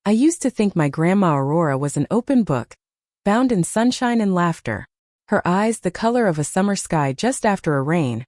I used to think my Grandma Aurora was an open book, bound in sunshine and laughter. Her eyes, the color of a summer sky just after a rain,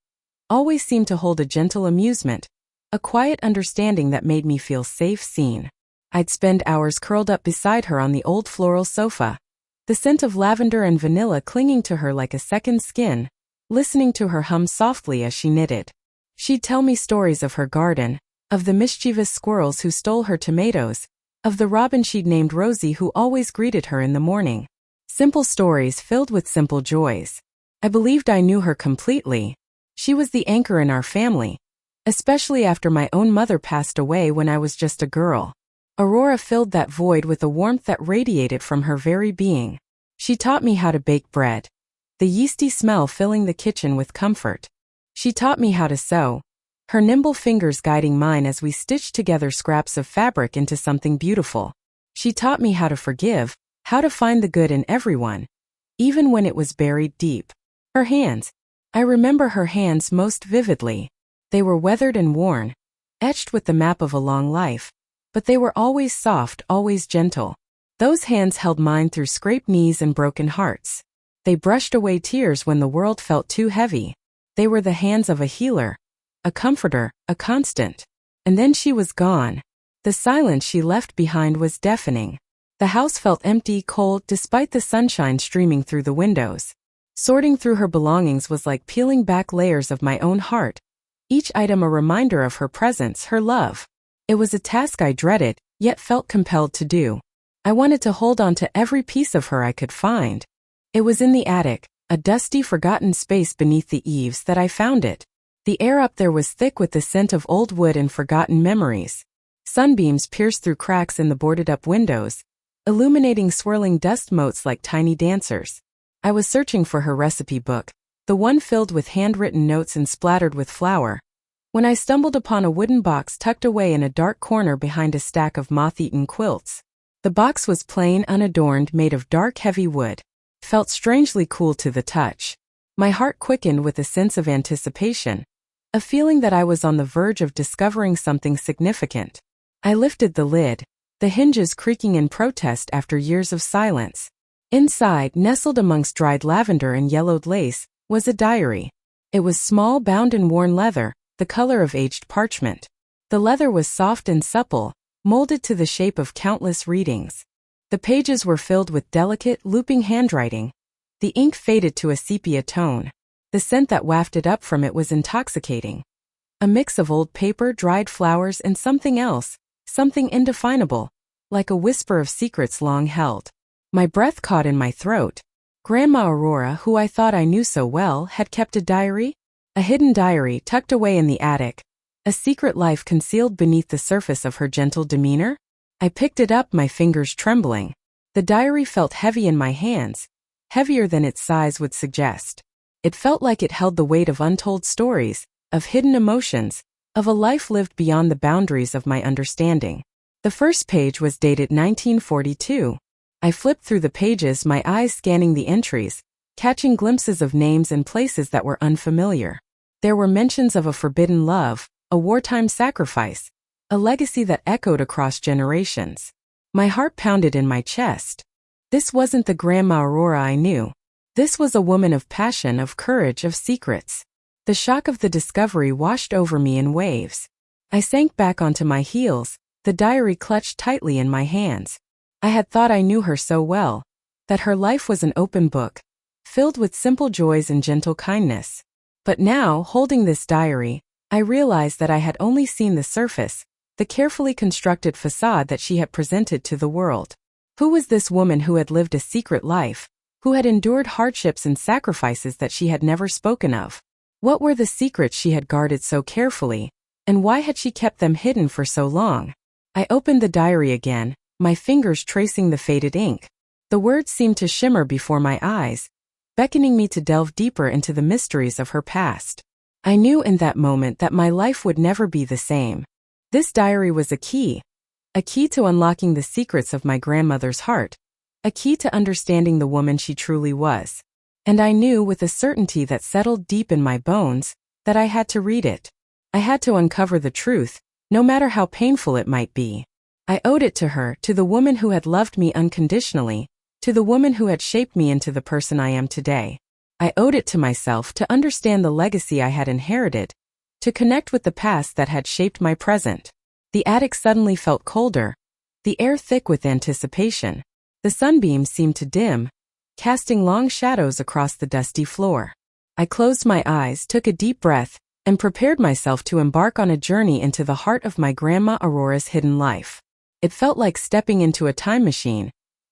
always seemed to hold a gentle amusement, a quiet understanding that made me feel safe, seen. I'd spend hours curled up beside her on the old floral sofa, the scent of lavender and vanilla clinging to her like a second skin, listening to her hum softly as she knitted. She'd tell me stories of her garden, of the mischievous squirrels who stole her tomatoes, of the robin she'd named Rosie who always greeted her in the morning. Simple stories filled with simple joys. I believed I knew her completely. She was the anchor in our family, especially after my own mother passed away when I was just a girl. Aurora filled that void with a warmth that radiated from her very being. She taught me how to bake bread, the yeasty smell filling the kitchen with comfort. She taught me how to sew, her nimble fingers guiding mine as we stitched together scraps of fabric into something beautiful. She taught me how to forgive, how to find the good in everyone, even when it was buried deep. Her hands. I remember her hands most vividly. They were weathered and worn, etched with the map of a long life, but they were always soft, always gentle. Those hands held mine through scraped knees and broken hearts. They brushed away tears when the world felt too heavy. They were the hands of a healer, a comforter, a constant. And then she was gone. The silence she left behind was deafening. The house felt empty, cold, despite the sunshine streaming through the windows. Sorting through her belongings was like peeling back layers of my own heart, each item a reminder of her presence, her love. It was a task I dreaded, yet felt compelled to do. I wanted to hold on to every piece of her I could find. It was in the attic, a dusty, forgotten space beneath the eaves, that I found it. The air up there was thick with the scent of old wood and forgotten memories. Sunbeams pierced through cracks in the boarded-up windows, illuminating swirling dust motes like tiny dancers. I was searching for her recipe book, the one filled with handwritten notes and splattered with flour, when I stumbled upon a wooden box tucked away in a dark corner behind a stack of moth-eaten quilts. The box was plain, unadorned, made of dark, heavy wood. Felt strangely cool to the touch. My heart quickened with a sense of anticipation, a feeling that I was on the verge of discovering something significant. I lifted the lid, the hinges creaking in protest after years of silence. Inside, nestled amongst dried lavender and yellowed lace, was a diary. It was small, bound in worn leather, the color of aged parchment. The leather was soft and supple, molded to the shape of countless readings. The pages were filled with delicate, looping handwriting. The ink faded to a sepia tone. The scent that wafted up from it was intoxicating. A mix of old paper, dried flowers, and something else, something indefinable, like a whisper of secrets long held. My breath caught in my throat. Grandma Aurora, who I thought I knew so well, had kept a diary? A hidden diary tucked away in the attic. A secret life concealed beneath the surface of her gentle demeanor? I picked it up, my fingers trembling. The diary felt heavy in my hands, heavier than its size would suggest. It felt like it held the weight of untold stories, of hidden emotions, of a life lived beyond the boundaries of my understanding. The first page was dated 1942. I flipped through the pages, my eyes scanning the entries, catching glimpses of names and places that were unfamiliar. There were mentions of a forbidden love, a wartime sacrifice, a legacy that echoed across generations. My heart pounded in my chest. This wasn't the Grandma Aurora I knew. This was a woman of passion, of courage, of secrets. The shock of the discovery washed over me in waves. I sank back onto my heels, the diary clutched tightly in my hands. I had thought I knew her so well, that her life was an open book, filled with simple joys and gentle kindness. But now, holding this diary, I realized that I had only seen the surface, the carefully constructed facade that she had presented to the world. Who was this woman who had lived a secret life, who had endured hardships and sacrifices that she had never spoken of? What were the secrets she had guarded so carefully, and why had she kept them hidden for so long? I opened the diary again, my fingers tracing the faded ink. The words seemed to shimmer before my eyes, beckoning me to delve deeper into the mysteries of her past. I knew in that moment that my life would never be the same. This diary was a key to unlocking the secrets of my grandmother's heart, a key to understanding the woman she truly was. And I knew with a certainty that settled deep in my bones that I had to read it. I had to uncover the truth, no matter how painful it might be. I owed it to her, to the woman who had loved me unconditionally, to the woman who had shaped me into the person I am today. I owed it to myself to understand the legacy I had inherited, to connect with the past that had shaped my present. The attic suddenly felt colder, the air thick with anticipation. The sunbeams seemed to dim, casting long shadows across the dusty floor. I closed my eyes, took a deep breath, and prepared myself to embark on a journey into the heart of my Grandma Aurora's hidden life. It felt like stepping into a time machine,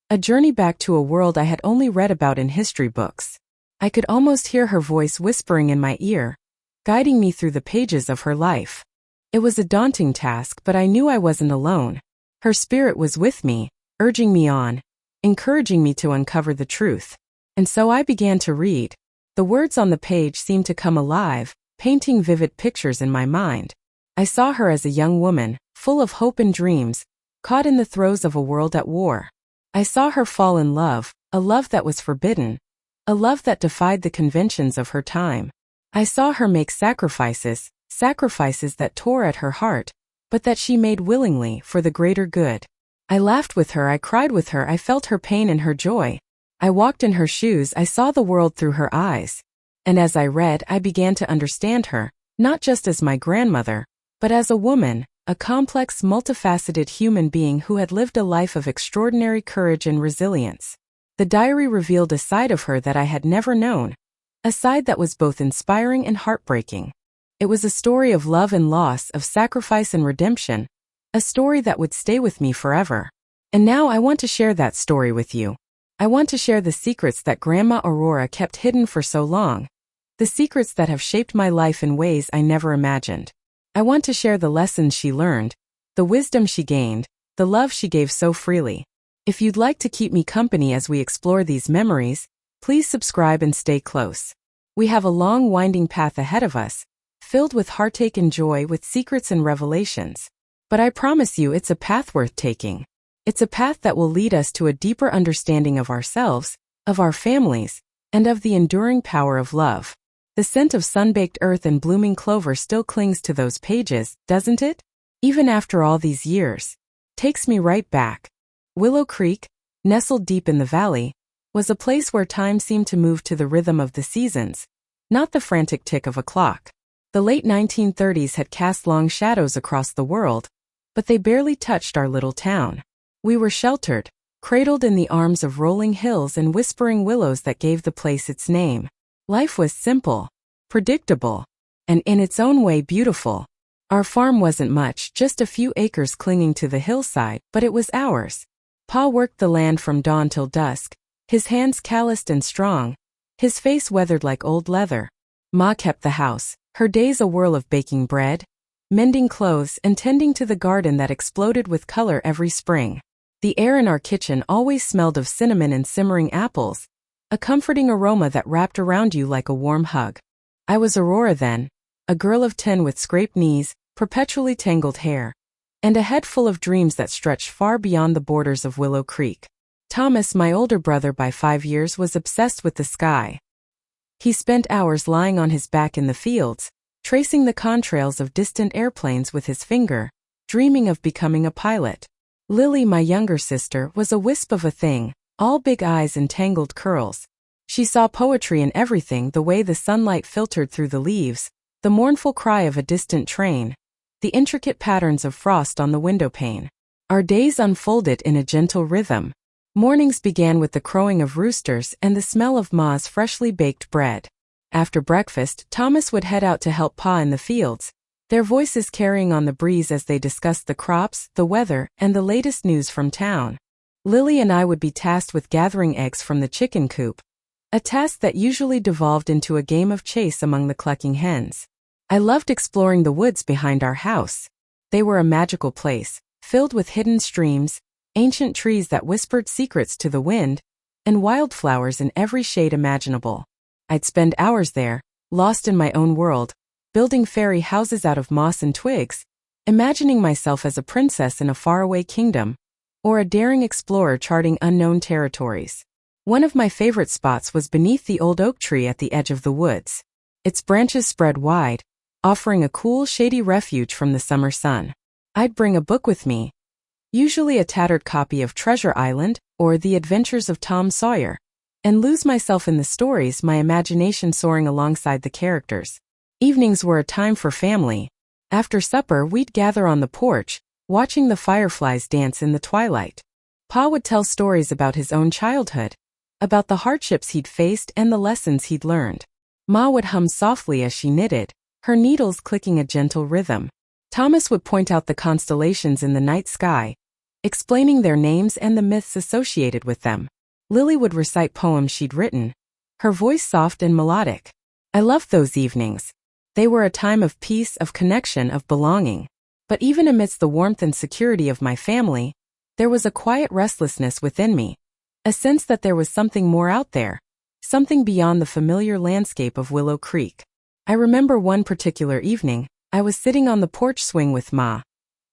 a journey back to a world I had only read about in history books. I could almost hear her voice whispering in my ear, guiding me through the pages of her life. It was a daunting task, but I knew I wasn't alone. Her spirit was with me, urging me on, encouraging me to uncover the truth. And so I began to read. The words on the page seemed to come alive, painting vivid pictures in my mind. I saw her as a young woman, full of hope and dreams, caught in the throes of a world at war. I saw her fall in love, a love that was forbidden, a love that defied the conventions of her time. I saw her make sacrifices that tore at her heart, but that she made willingly for the greater good. I laughed with her, I cried with her, I felt her pain and her joy. I walked in her shoes, I saw the world through her eyes. And as I read, I began to understand her, not just as my grandmother, but as a woman, a complex, multifaceted human being who had lived a life of extraordinary courage and resilience. The diary revealed a side of her that I had never known, a side that was both inspiring and heartbreaking. It was a story of love and loss, of sacrifice and redemption, a story that would stay with me forever. And now I want to share that story with you. I want to share the secrets that Grandma Aurora kept hidden for so long, the secrets that have shaped my life in ways I never imagined. I want to share the lessons she learned, the wisdom she gained, the love she gave so freely. If you'd like to keep me company as we explore these memories, please subscribe and stay close. We have a long, winding path ahead of us, filled with heartache and joy, with secrets and revelations. But I promise you, it's a path worth taking. It's a path that will lead us to a deeper understanding of ourselves, of our families, and of the enduring power of love. The scent of sun-baked earth and blooming clover still clings to those pages, doesn't it? Even after all these years. Takes me right back. Willow Creek, nestled deep in the valley, was a place where time seemed to move to the rhythm of the seasons, not the frantic tick of a clock. The late 1930s had cast long shadows across the world, but they barely touched our little town. We were sheltered, cradled in the arms of rolling hills and whispering willows that gave the place its name. Life was simple, predictable, and in its own way beautiful. Our farm wasn't much, just a few acres clinging to the hillside, but it was ours. Pa worked the land from dawn till dusk, his hands calloused and strong, his face weathered like old leather. Ma kept the house, her days a whirl of baking bread, mending clothes, and tending to the garden that exploded with color every spring. The air in our kitchen always smelled of cinnamon and simmering apples, a comforting aroma that wrapped around you like a warm hug. I was Aurora then, a girl of 10 with scraped knees, perpetually tangled hair, and a head full of dreams that stretched far beyond the borders of Willow Creek. Thomas, my older brother by 5 years, was obsessed with the sky. He spent hours lying on his back in the fields, tracing the contrails of distant airplanes with his finger, dreaming of becoming a pilot. Lily, my younger sister, was a wisp of a thing, all big eyes and tangled curls. She saw poetry in everything: the way the sunlight filtered through the leaves, the mournful cry of a distant train, the intricate patterns of frost on the windowpane. Our days unfolded in a gentle rhythm. Mornings began with the crowing of roosters and the smell of Ma's freshly baked bread. After breakfast, Thomas would head out to help Pa in the fields, their voices carrying on the breeze as they discussed the crops, the weather, and the latest news from town. Lily and I would be tasked with gathering eggs from the chicken coop, a task that usually devolved into a game of chase among the clucking hens. I loved exploring the woods behind our house. They were a magical place, filled with hidden streams, ancient trees that whispered secrets to the wind, and wildflowers in every shade imaginable. I'd spend hours there, lost in my own world, building fairy houses out of moss and twigs, imagining myself as a princess in a faraway kingdom, or a daring explorer charting unknown territories. One of my favorite spots was beneath the old oak tree at the edge of the woods. Its branches spread wide, offering a cool, shady refuge from the summer sun. I'd bring a book with me, usually a tattered copy of Treasure Island or The Adventures of Tom Sawyer, and lose myself in the stories, my imagination soaring alongside the characters. Evenings were a time for family. After supper, we'd gather on the porch, watching the fireflies dance in the twilight. Pa would tell stories about his own childhood, about the hardships he'd faced and the lessons he'd learned. Ma would hum softly as she knitted, her needles clicking a gentle rhythm. Thomas would point out the constellations in the night sky, explaining their names and the myths associated with them. Lily would recite poems she'd written, her voice soft and melodic. I loved those evenings. They were a time of peace, of connection, of belonging. But even amidst the warmth and security of my family, there was a quiet restlessness within me, a sense that there was something more out there, something beyond the familiar landscape of Willow Creek. I remember one particular evening, I was sitting on the porch swing with Ma,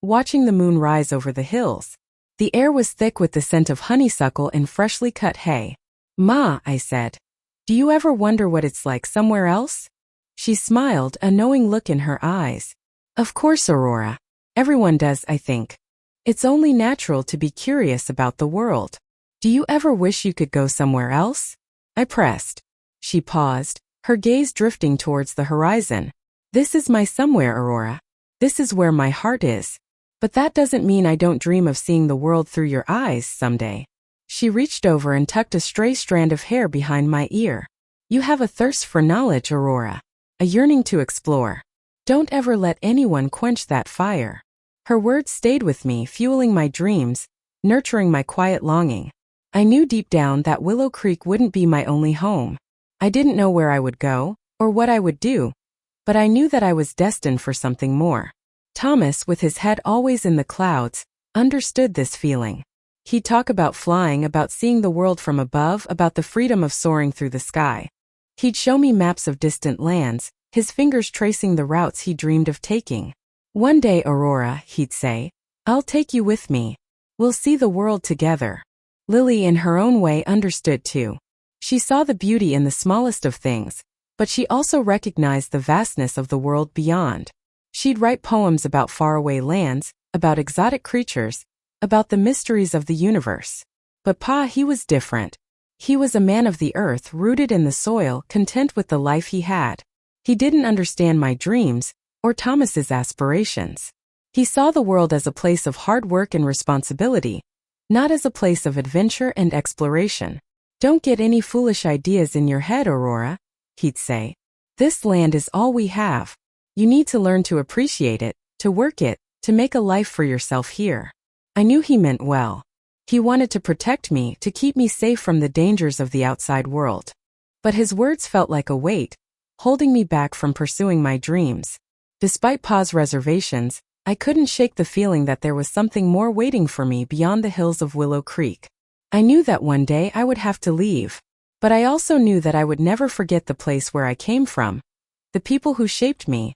watching the moon rise over the hills. The air was thick with the scent of honeysuckle and freshly cut hay. "Ma," I said, "do you ever wonder what it's like somewhere else?" She smiled, a knowing look in her eyes. "Of course, Aurora. Everyone does, I think. It's only natural to be curious about the world. Do you ever wish you could go somewhere else?" I pressed. She paused, her gaze drifting towards the horizon. "This is my somewhere, Aurora. This is where my heart is. But that doesn't mean I don't dream of seeing the world through your eyes someday." She reached over and tucked a stray strand of hair behind my ear. "You have a thirst for knowledge, Aurora. A yearning to explore. Don't ever let anyone quench that fire." Her words stayed with me, fueling my dreams, nurturing my quiet longing. I knew deep down that Willow Creek wouldn't be my only home. I didn't know where I would go, or what I would do, but I knew that I was destined for something more. Thomas, with his head always in the clouds, understood this feeling. He'd talk about flying, about seeing the world from above, about the freedom of soaring through the sky. He'd show me maps of distant lands, his fingers tracing the routes he dreamed of taking. "One day, Aurora," he'd say, "I'll take you with me. We'll see the world together." Lily, in her own way, understood too. She saw the beauty in the smallest of things, but she also recognized the vastness of the world beyond. She'd write poems about faraway lands, about exotic creatures, about the mysteries of the universe. But Pa, he was different. He was a man of the earth, rooted in the soil, content with the life he had. He didn't understand my dreams, or Thomas's aspirations. He saw the world as a place of hard work and responsibility, not as a place of adventure and exploration. "Don't get any foolish ideas in your head, Aurora," he'd say. "This land is all we have. You need to learn to appreciate it, to work it, to make a life for yourself here." I knew he meant well. He wanted to protect me, to keep me safe from the dangers of the outside world. But his words felt like a weight, holding me back from pursuing my dreams. Despite Pa's reservations, I couldn't shake the feeling that there was something more waiting for me beyond the hills of Willow Creek. I knew that one day I would have to leave, but I also knew that I would never forget the place where I came from, the people who shaped me,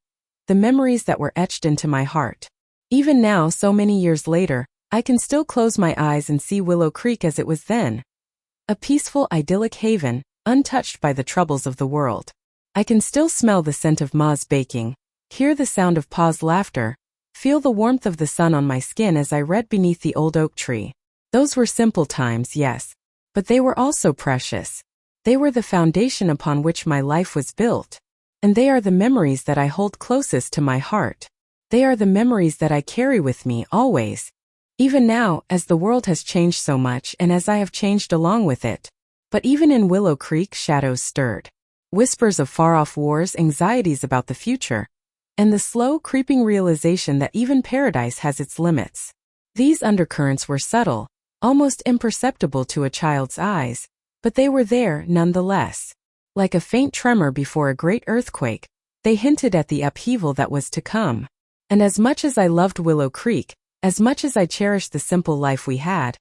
the memories that were etched into my heart. Even now, so many years later, I can still close my eyes and see Willow Creek as it was then. A peaceful, idyllic haven, untouched by the troubles of the world. I can still smell the scent of Ma's baking, hear the sound of Pa's laughter, feel the warmth of the sun on my skin as I read beneath the old oak tree. Those were simple times, yes, but they were also precious. They were the foundation upon which my life was built. And they are the memories that I hold closest to my heart. They are the memories that I carry with me always. Even now, as the world has changed so much and as I have changed along with it. But even in Willow Creek, shadows stirred. Whispers of far-off wars, anxieties about the future, and the slow, creeping realization that even paradise has its limits. These undercurrents were subtle, almost imperceptible to a child's eyes, but they were there nonetheless. Like a faint tremor before a great earthquake, they hinted at the upheaval that was to come. And as much as I loved Willow Creek, as much as I cherished the simple life we had,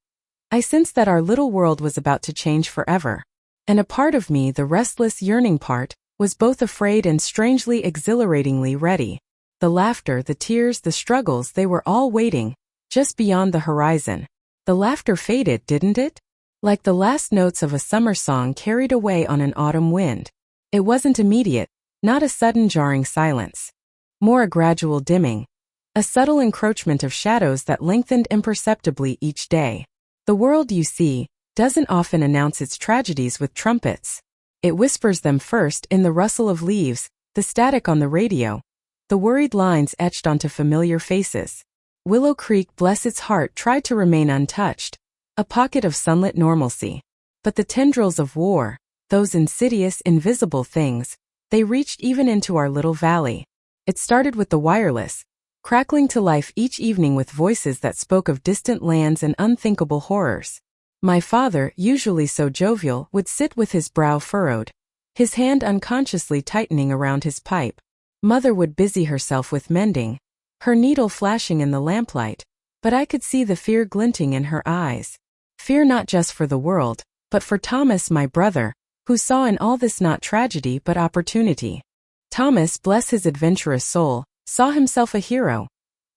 I sensed that our little world was about to change forever. And a part of me, the restless, yearning part, was both afraid and strangely exhilaratingly ready. The laughter, the tears, the struggles, they were all waiting, just beyond the horizon. The laughter faded, didn't it? Like the last notes of a summer song carried away on an autumn wind. It wasn't immediate, not a sudden jarring silence. More a gradual dimming. a subtle encroachment of shadows that lengthened imperceptibly each day. The world, you see, doesn't often announce its tragedies with trumpets. It whispers them first in the rustle of leaves, the static on the radio, the worried lines etched onto familiar faces. Willow Creek, bless its heart, tried to remain untouched, a pocket of sunlit normalcy. But the tendrils of war, those insidious, invisible things, they reached even into our little valley. It started with the wireless, crackling to life each evening with voices that spoke of distant lands and unthinkable horrors. My father, usually so jovial, would sit with his brow furrowed, his hand unconsciously tightening around his pipe. Mother would busy herself with mending, her needle flashing in the lamplight, but I could see the fear glinting in her eyes. Fear not just for the world, but for Thomas, my brother, who saw in all this not tragedy but opportunity. Thomas, bless his adventurous soul, saw himself a hero,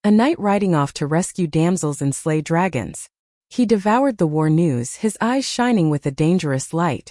a knight riding off to rescue damsels and slay dragons. He devoured the war news, his eyes shining with a dangerous light.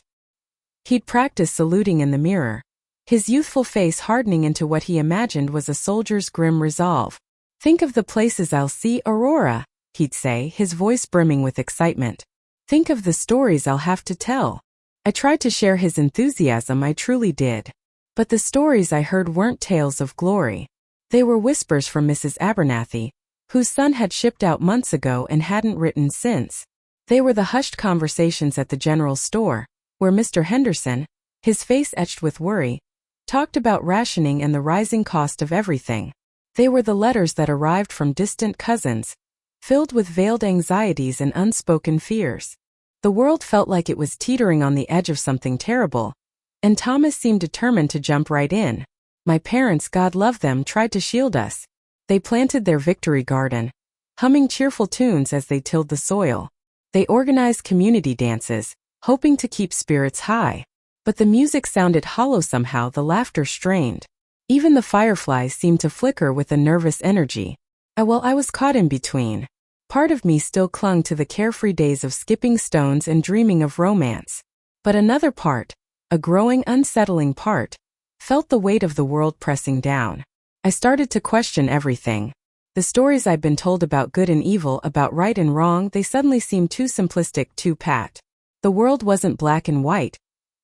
He'd practiced saluting in the mirror, his youthful face hardening into what he imagined was a soldier's grim resolve. Think of the places I'll see, Aurora, he'd say, his voice brimming with excitement. Think of the stories I'll have to tell. I tried to share his enthusiasm, I truly did. But the stories I heard weren't tales of glory. They were whispers from Mrs. Abernathy, whose son had shipped out months ago and hadn't written since. They were the hushed conversations at the general store, where Mr. Henderson, his face etched with worry, talked about rationing and the rising cost of everything. They were the letters that arrived from distant cousins, filled with veiled anxieties and unspoken fears. The world felt like it was teetering on the edge of something terrible, and Thomas seemed determined to jump right in. My parents, God love them, tried to shield us. They planted their victory garden, humming cheerful tunes as they tilled the soil. They organized community dances, hoping to keep spirits high. But the music sounded hollow somehow, the laughter strained. Even the fireflies seemed to flicker with a nervous energy. I was caught in between. Part of me still clung to the carefree days of skipping stones and dreaming of romance. But another part, a growing, unsettling part, felt the weight of the world pressing down. I started to question everything. The stories I'd been told about good and evil, about right and wrong, they suddenly seemed too simplistic, too pat. The world wasn't black and white.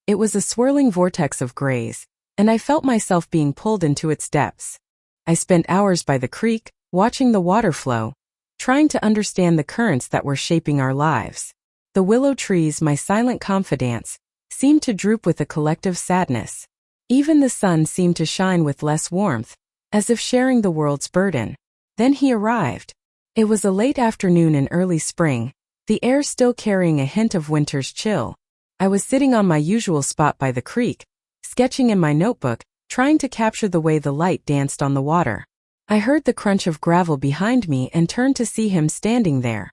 It was a swirling vortex of grays, and I felt myself being pulled into its depths. I spent hours by the creek, watching the water flow, trying to understand the currents that were shaping our lives. The willow trees, my silent confidants, seemed to droop with a collective sadness. Even the sun seemed to shine with less warmth, as if sharing the world's burden. Then he arrived. It was a late afternoon in early spring, the air still carrying a hint of winter's chill. I was sitting on my usual spot by the creek, sketching in my notebook, trying to capture the way the light danced on the water. I heard the crunch of gravel behind me and turned to see him standing there.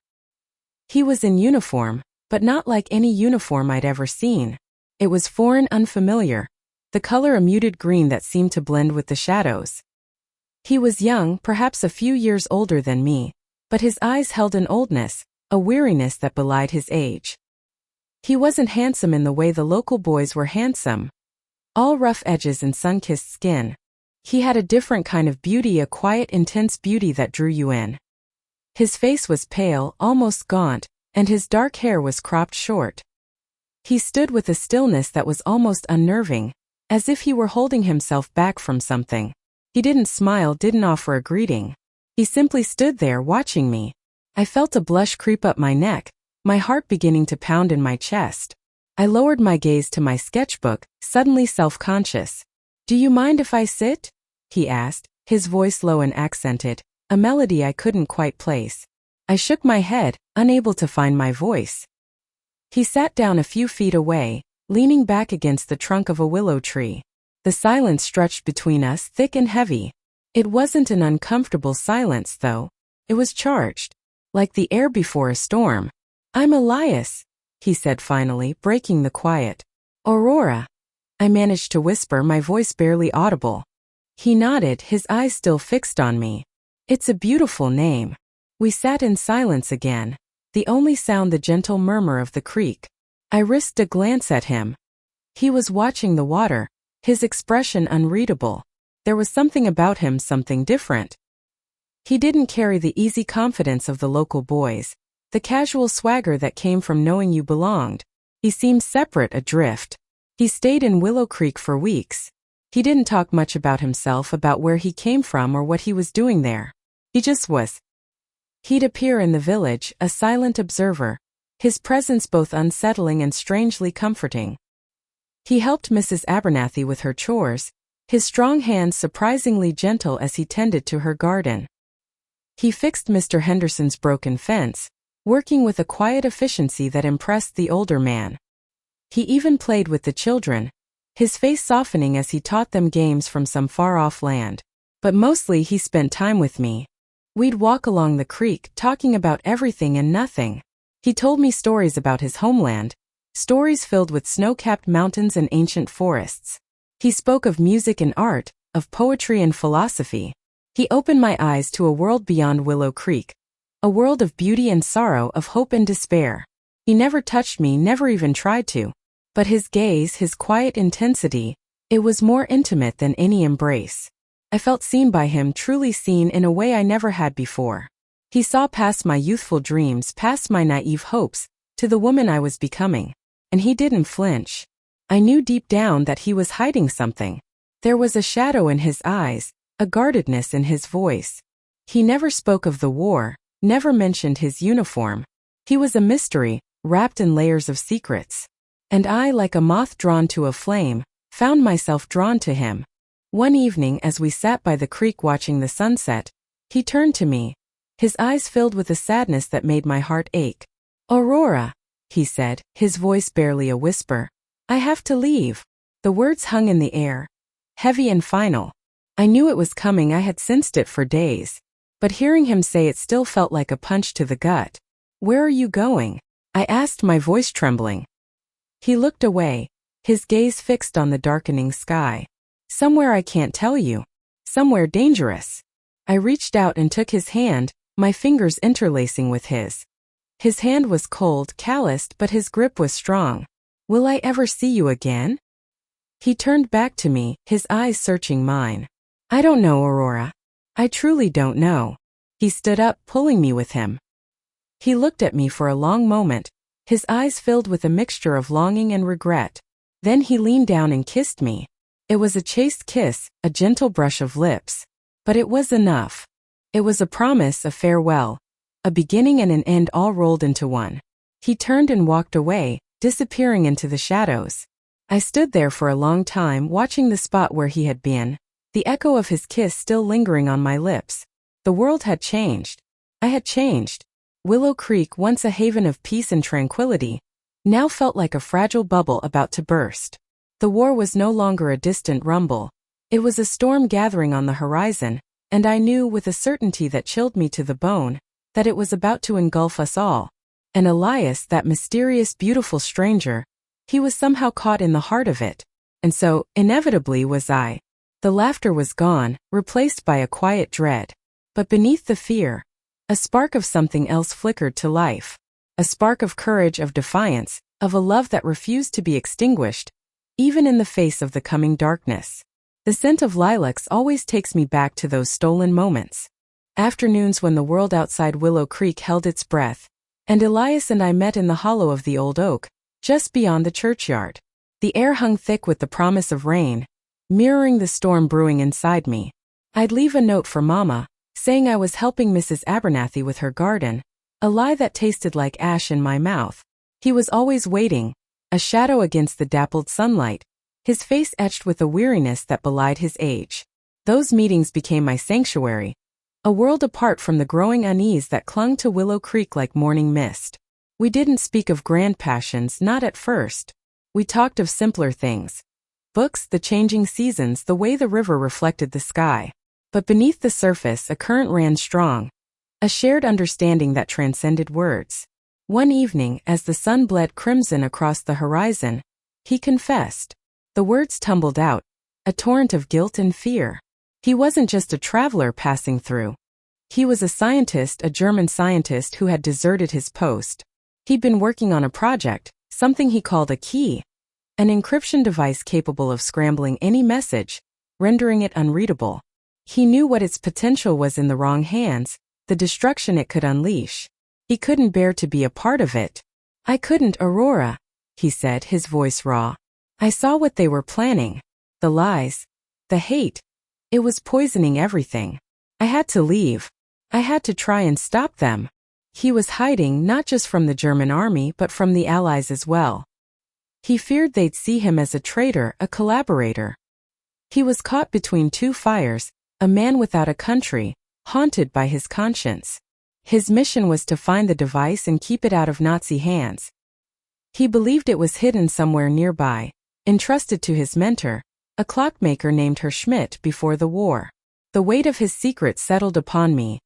He was in uniform, but not like any uniform I'd ever seen. It was foreign, unfamiliar, the color a muted green that seemed to blend with the shadows. He was young, perhaps a few years older than me, but his eyes held an oldness, a weariness that belied his age. He wasn't handsome in the way the local boys were handsome, all rough edges and sun-kissed skin. He had a different kind of beauty, a quiet, intense beauty that drew you in. His face was pale, almost gaunt, and his dark hair was cropped short. He stood with a stillness that was almost unnerving, as if he were holding himself back from something. He didn't smile, didn't offer a greeting. He simply stood there watching me. I felt a blush creep up my neck, my heart beginning to pound in my chest. I lowered my gaze to my sketchbook, suddenly self-conscious. "Do you mind if I sit?" he asked, his voice low and accented, a melody I couldn't quite place. I shook my head, unable to find my voice. He sat down a few feet away, leaning back against the trunk of a willow tree. The silence stretched between us, thick and heavy. It wasn't an uncomfortable silence, though. It was charged, like the air before a storm. "I'm Elias," he said finally, breaking the quiet. "Aurora," I managed to whisper, my voice barely audible. He nodded, his eyes still fixed on me. "It's a beautiful name." We sat in silence again, the only sound the gentle murmur of the creek. I risked a glance at him. He was watching the water, his expression unreadable. There was something about him, something different. He didn't carry the easy confidence of the local boys, the casual swagger that came from knowing you belonged. He seemed separate, adrift. He stayed in Willow Creek for weeks. He didn't talk much about himself, about where he came from or what he was doing there. He just was. He'd appear in the village, a silent observer, his presence both unsettling and strangely comforting. He helped Mrs. Abernathy with her chores, his strong hands surprisingly gentle as he tended to her garden. He fixed Mr. Henderson's broken fence, working with a quiet efficiency that impressed the older man. He even played with the children, his face softening as he taught them games from some far-off land. But mostly he spent time with me. We'd walk along the creek, talking about everything and nothing. He told me stories about his homeland, stories filled with snow-capped mountains and ancient forests. He spoke of music and art, of poetry and philosophy. He opened my eyes to a world beyond Willow Creek, a world of beauty and sorrow, of hope and despair. He never touched me, never even tried to. But his gaze, his quiet intensity, it was more intimate than any embrace. I felt seen by him, truly seen in a way I never had before. He saw past my youthful dreams, past my naive hopes, to the woman I was becoming. And he didn't flinch. I knew deep down that he was hiding something. There was a shadow in his eyes, a guardedness in his voice. He never spoke of the war, never mentioned his uniform. He was a mystery, wrapped in layers of secrets. And I, like a moth drawn to a flame, found myself drawn to him. One evening, as we sat by the creek watching the sunset, he turned to me, his eyes filled with a sadness that made my heart ache. "Aurora," he said, his voice barely a whisper. "I have to leave." The words hung in the air, heavy and final. I knew it was coming, I had sensed it for days. But hearing him say it still felt like a punch to the gut. "Where are you going?" I asked, my voice trembling. He looked away, his gaze fixed on the darkening sky. "Somewhere I can't tell you. Somewhere dangerous." I reached out and took his hand, my fingers interlacing with his. His hand was cold, calloused, but his grip was strong. "Will I ever see you again?" He turned back to me, his eyes searching mine. "I don't know, Aurora. I truly don't know." He stood up, pulling me with him. He looked at me for a long moment, his eyes filled with a mixture of longing and regret. Then he leaned down and kissed me. It was a chaste kiss, a gentle brush of lips. But it was enough. It was a promise, a farewell, a beginning and an end all rolled into one. He turned and walked away, disappearing into the shadows. I stood there for a long time, watching the spot where he had been, the echo of his kiss still lingering on my lips. The world had changed. I had changed. Willow Creek, once a haven of peace and tranquility, now felt like a fragile bubble about to burst. The war was no longer a distant rumble. It was a storm gathering on the horizon, and I knew with a certainty that chilled me to the bone, that it was about to engulf us all. And Elias, that mysterious, beautiful stranger, he was somehow caught in the heart of it. And so, inevitably, was I. The laughter was gone, replaced by a quiet dread. But beneath the fear, a spark of something else flickered to life. A spark of courage, of defiance, of a love that refused to be extinguished, even in the face of the coming darkness. The scent of lilacs always takes me back to those stolen moments. Afternoons when the world outside Willow Creek held its breath, and Elias and I met in the hollow of the old oak, just beyond the churchyard. The air hung thick with the promise of rain, mirroring the storm brewing inside me. I'd leave a note for Mama, saying I was helping Mrs. Abernathy with her garden, a lie that tasted like ash in my mouth. He was always waiting, a shadow against the dappled sunlight, his face etched with a weariness that belied his age. Those meetings became my sanctuary, a world apart from the growing unease that clung to Willow Creek like morning mist. We didn't speak of grand passions, not at first. We talked of simpler things. Books, the changing seasons, the way the river reflected the sky. But beneath the surface, a current ran strong, a shared understanding that transcended words. One evening, as the sun bled crimson across the horizon, he confessed. The words tumbled out, a torrent of guilt and fear. He wasn't just a traveler passing through. He was a scientist, a German scientist who had deserted his post. He'd been working on a project, something he called a key, an encryption device capable of scrambling any message, rendering it unreadable. He knew what its potential was in the wrong hands, the destruction it could unleash. He couldn't bear to be a part of it. I couldn't, Aurora, he said, his voice raw. I saw what they were planning. The lies. The hate. It was poisoning everything. I had to leave. I had to try and stop them. He was hiding not just from the German army but from the Allies as well. He feared they'd see him as a traitor, a collaborator. He was caught between two fires, a man without a country, haunted by his conscience. His mission was to find the device and keep it out of Nazi hands. He believed it was hidden somewhere nearby, entrusted to his mentor, a clockmaker named Herr Schmidt, before the war. The weight of his secret settled upon me,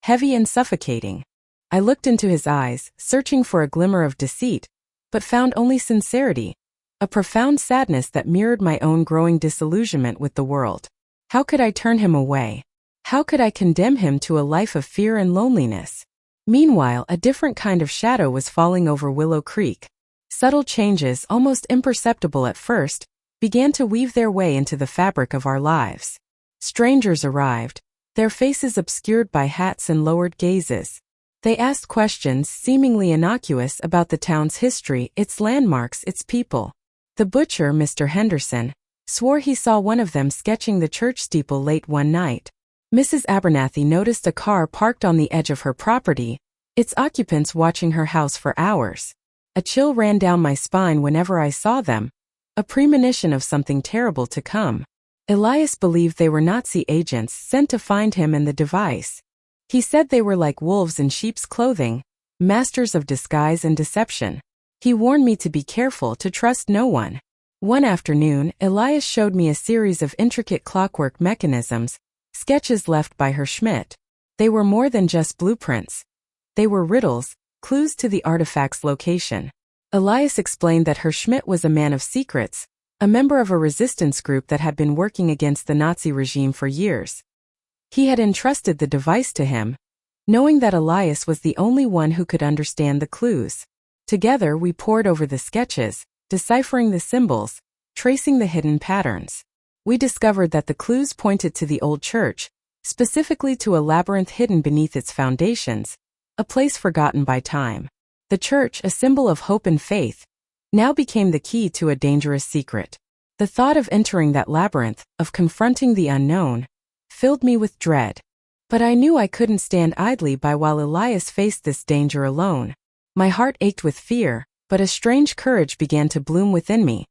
heavy and suffocating. I looked into his eyes, searching for a glimmer of deceit, but found only sincerity, a profound sadness that mirrored my own growing disillusionment with the world. How could I turn him away? How could I condemn him to a life of fear and loneliness? Meanwhile, a different kind of shadow was falling over Willow Creek. Subtle changes, almost imperceptible at first, began to weave their way into the fabric of our lives. Strangers arrived, their faces obscured by hats and lowered gazes. They asked questions seemingly innocuous about the town's history, its landmarks, its people. The butcher, Mr. Henderson, swore he saw one of them sketching the church steeple late one night. Mrs. Abernathy noticed a car parked on the edge of her property, its occupants watching her house for hours. A chill ran down my spine whenever I saw them, a premonition of something terrible to come. Elias believed they were Nazi agents sent to find him and the device. He said they were like wolves in sheep's clothing, masters of disguise and deception. He warned me to be careful, to trust no one. One afternoon, Elias showed me a series of intricate clockwork mechanisms, sketches left by Herr Schmidt. They were more than just blueprints. They were riddles, clues to the artifact's location. Elias explained that Herr Schmidt was a man of secrets, a member of a resistance group that had been working against the Nazi regime for years. He had entrusted the device to him, knowing that Elias was the only one who could understand the clues. Together we pored over the sketches, deciphering the symbols, tracing the hidden patterns. We discovered that the clues pointed to the old church, specifically to a labyrinth hidden beneath its foundations, a place forgotten by time. The church, a symbol of hope and faith, now became the key to a dangerous secret. The thought of entering that labyrinth, of confronting the unknown, filled me with dread. But I knew I couldn't stand idly by while Elias faced this danger alone. My heart ached with fear, but a strange courage began to bloom within me,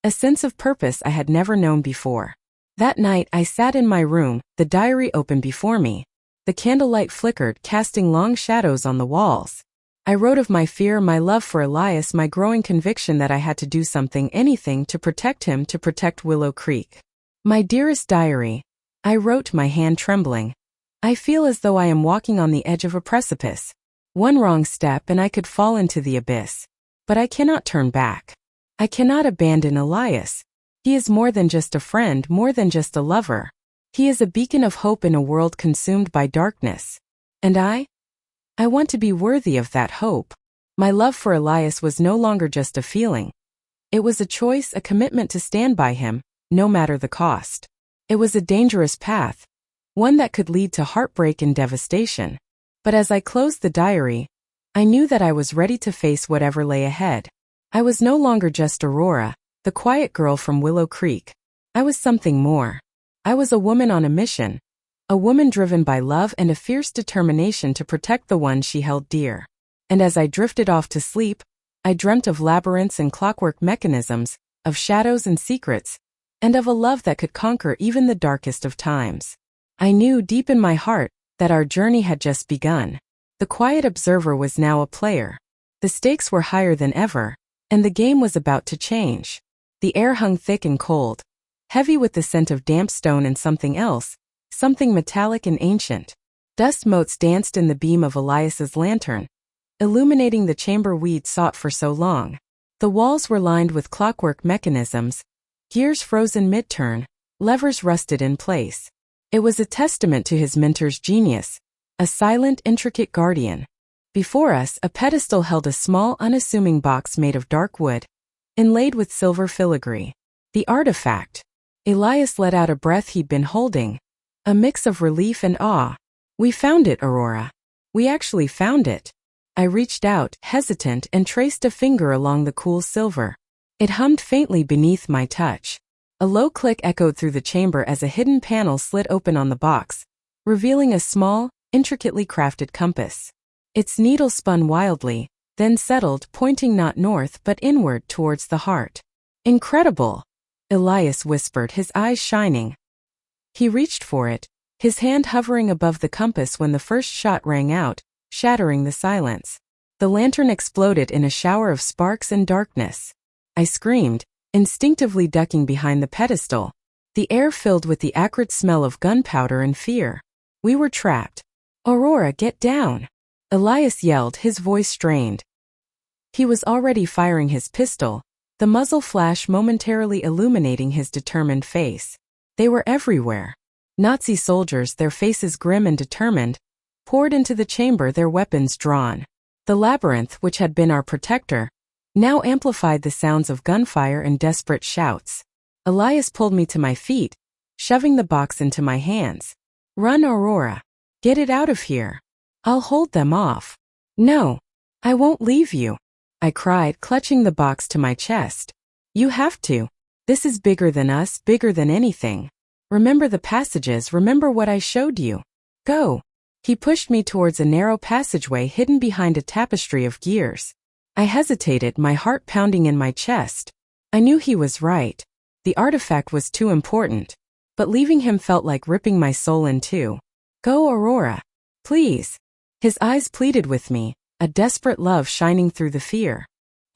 a sense of purpose I had never known before. That night I sat in my room, the diary open before me. The candlelight flickered, casting long shadows on the walls. I wrote of my fear, my love for Elias, my growing conviction that I had to do something, anything, to protect him, to protect Willow Creek. My dearest diary, I wrote, my hand trembling. I feel as though I am walking on the edge of a precipice. One wrong step and I could fall into the abyss. But I cannot turn back. I cannot abandon Elias. He is more than just a friend, more than just a lover. He is a beacon of hope in a world consumed by darkness. And I want to be worthy of that hope. My love for Elias was no longer just a feeling. It was a choice, a commitment to stand by him, no matter the cost. It was a dangerous path, one that could lead to heartbreak and devastation. But as I closed the diary, I knew that I was ready to face whatever lay ahead. I was no longer just Aurora, the quiet girl from Willow Creek. I was something more. I was a woman on a mission, a woman driven by love and a fierce determination to protect the one she held dear. And as I drifted off to sleep, I dreamt of labyrinths and clockwork mechanisms, of shadows and secrets, and of a love that could conquer even the darkest of times. I knew deep in my heart that our journey had just begun. The quiet observer was now a player. The stakes were higher than ever, and the game was about to change. The air hung thick and cold, heavy with the scent of damp stone and something else, something metallic and ancient. Dust motes danced in the beam of Elias's lantern, illuminating the chamber we'd sought for so long. The walls were lined with clockwork mechanisms, gears frozen mid-turn, levers rusted in place. It was a testament to his mentor's genius, a silent, intricate guardian. Before us, a pedestal held a small, unassuming box made of dark wood, inlaid with silver filigree. The artifact. Elias let out a breath he'd been holding, A mix of relief and awe. We found it, Aurora. We actually found it. I reached out, hesitant, and traced a finger along the cool silver. It hummed faintly beneath my touch. A low click echoed through the chamber as a hidden panel slid open on the box, revealing a small, intricately crafted compass. Its needle spun wildly, then settled, pointing not north but inward towards the heart. Incredible! Elias whispered, his eyes shining. He reached for it, his hand hovering above the compass when the first shot rang out, shattering the silence. The lantern exploded in a shower of sparks and darkness. I screamed, instinctively ducking behind the pedestal, the air filled with the acrid smell of gunpowder and fear. We were trapped. Aurora, get down! Elias yelled, his voice strained. He was already firing his pistol, the muzzle flash momentarily illuminating his determined face. They were everywhere. Nazi soldiers, their faces grim and determined, poured into the chamber, their weapons drawn. The labyrinth, which had been our protector, now amplified the sounds of gunfire and desperate shouts. Elias pulled me to my feet, shoving the box into my hands. Run, Aurora. Get it out of here. I'll hold them off. No. I won't leave you. I cried, clutching the box to my chest. You have to. This is bigger than us, bigger than anything. Remember the passages, remember what I showed you. Go. He pushed me towards a narrow passageway hidden behind a tapestry of gears. I hesitated, my heart pounding in my chest. I knew he was right. The artifact was too important. But leaving him felt like ripping my soul in two. Go, Aurora. Please. His eyes pleaded with me, a desperate love shining through the fear.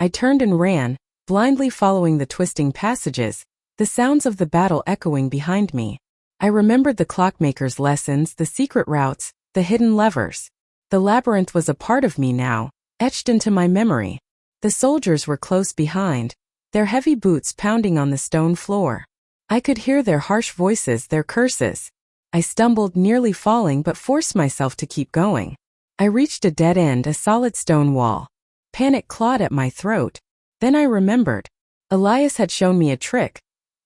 I turned and ran, blindly following the twisting passages, the sounds of the battle echoing behind me. I remembered the clockmaker's lessons, the secret routes, the hidden levers. The labyrinth was a part of me now, etched into my memory. The soldiers were close behind, their heavy boots pounding on the stone floor. I could hear their harsh voices, their curses. I stumbled, nearly falling, but forced myself to keep going. I reached a dead end, a solid stone wall. Panic clawed at my throat. Then I remembered. Elias had shown me a trick,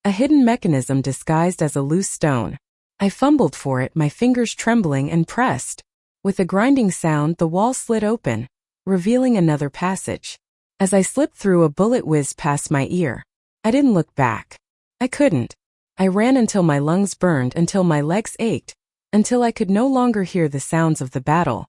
a hidden mechanism disguised as a loose stone. I fumbled for it, my fingers trembling, and pressed. With a grinding sound, the wall slid open, revealing another passage. As I slipped through, a bullet whizzed past my ear. I didn't look back. I couldn't. I ran until my lungs burned, until my legs ached, until I could no longer hear the sounds of the battle.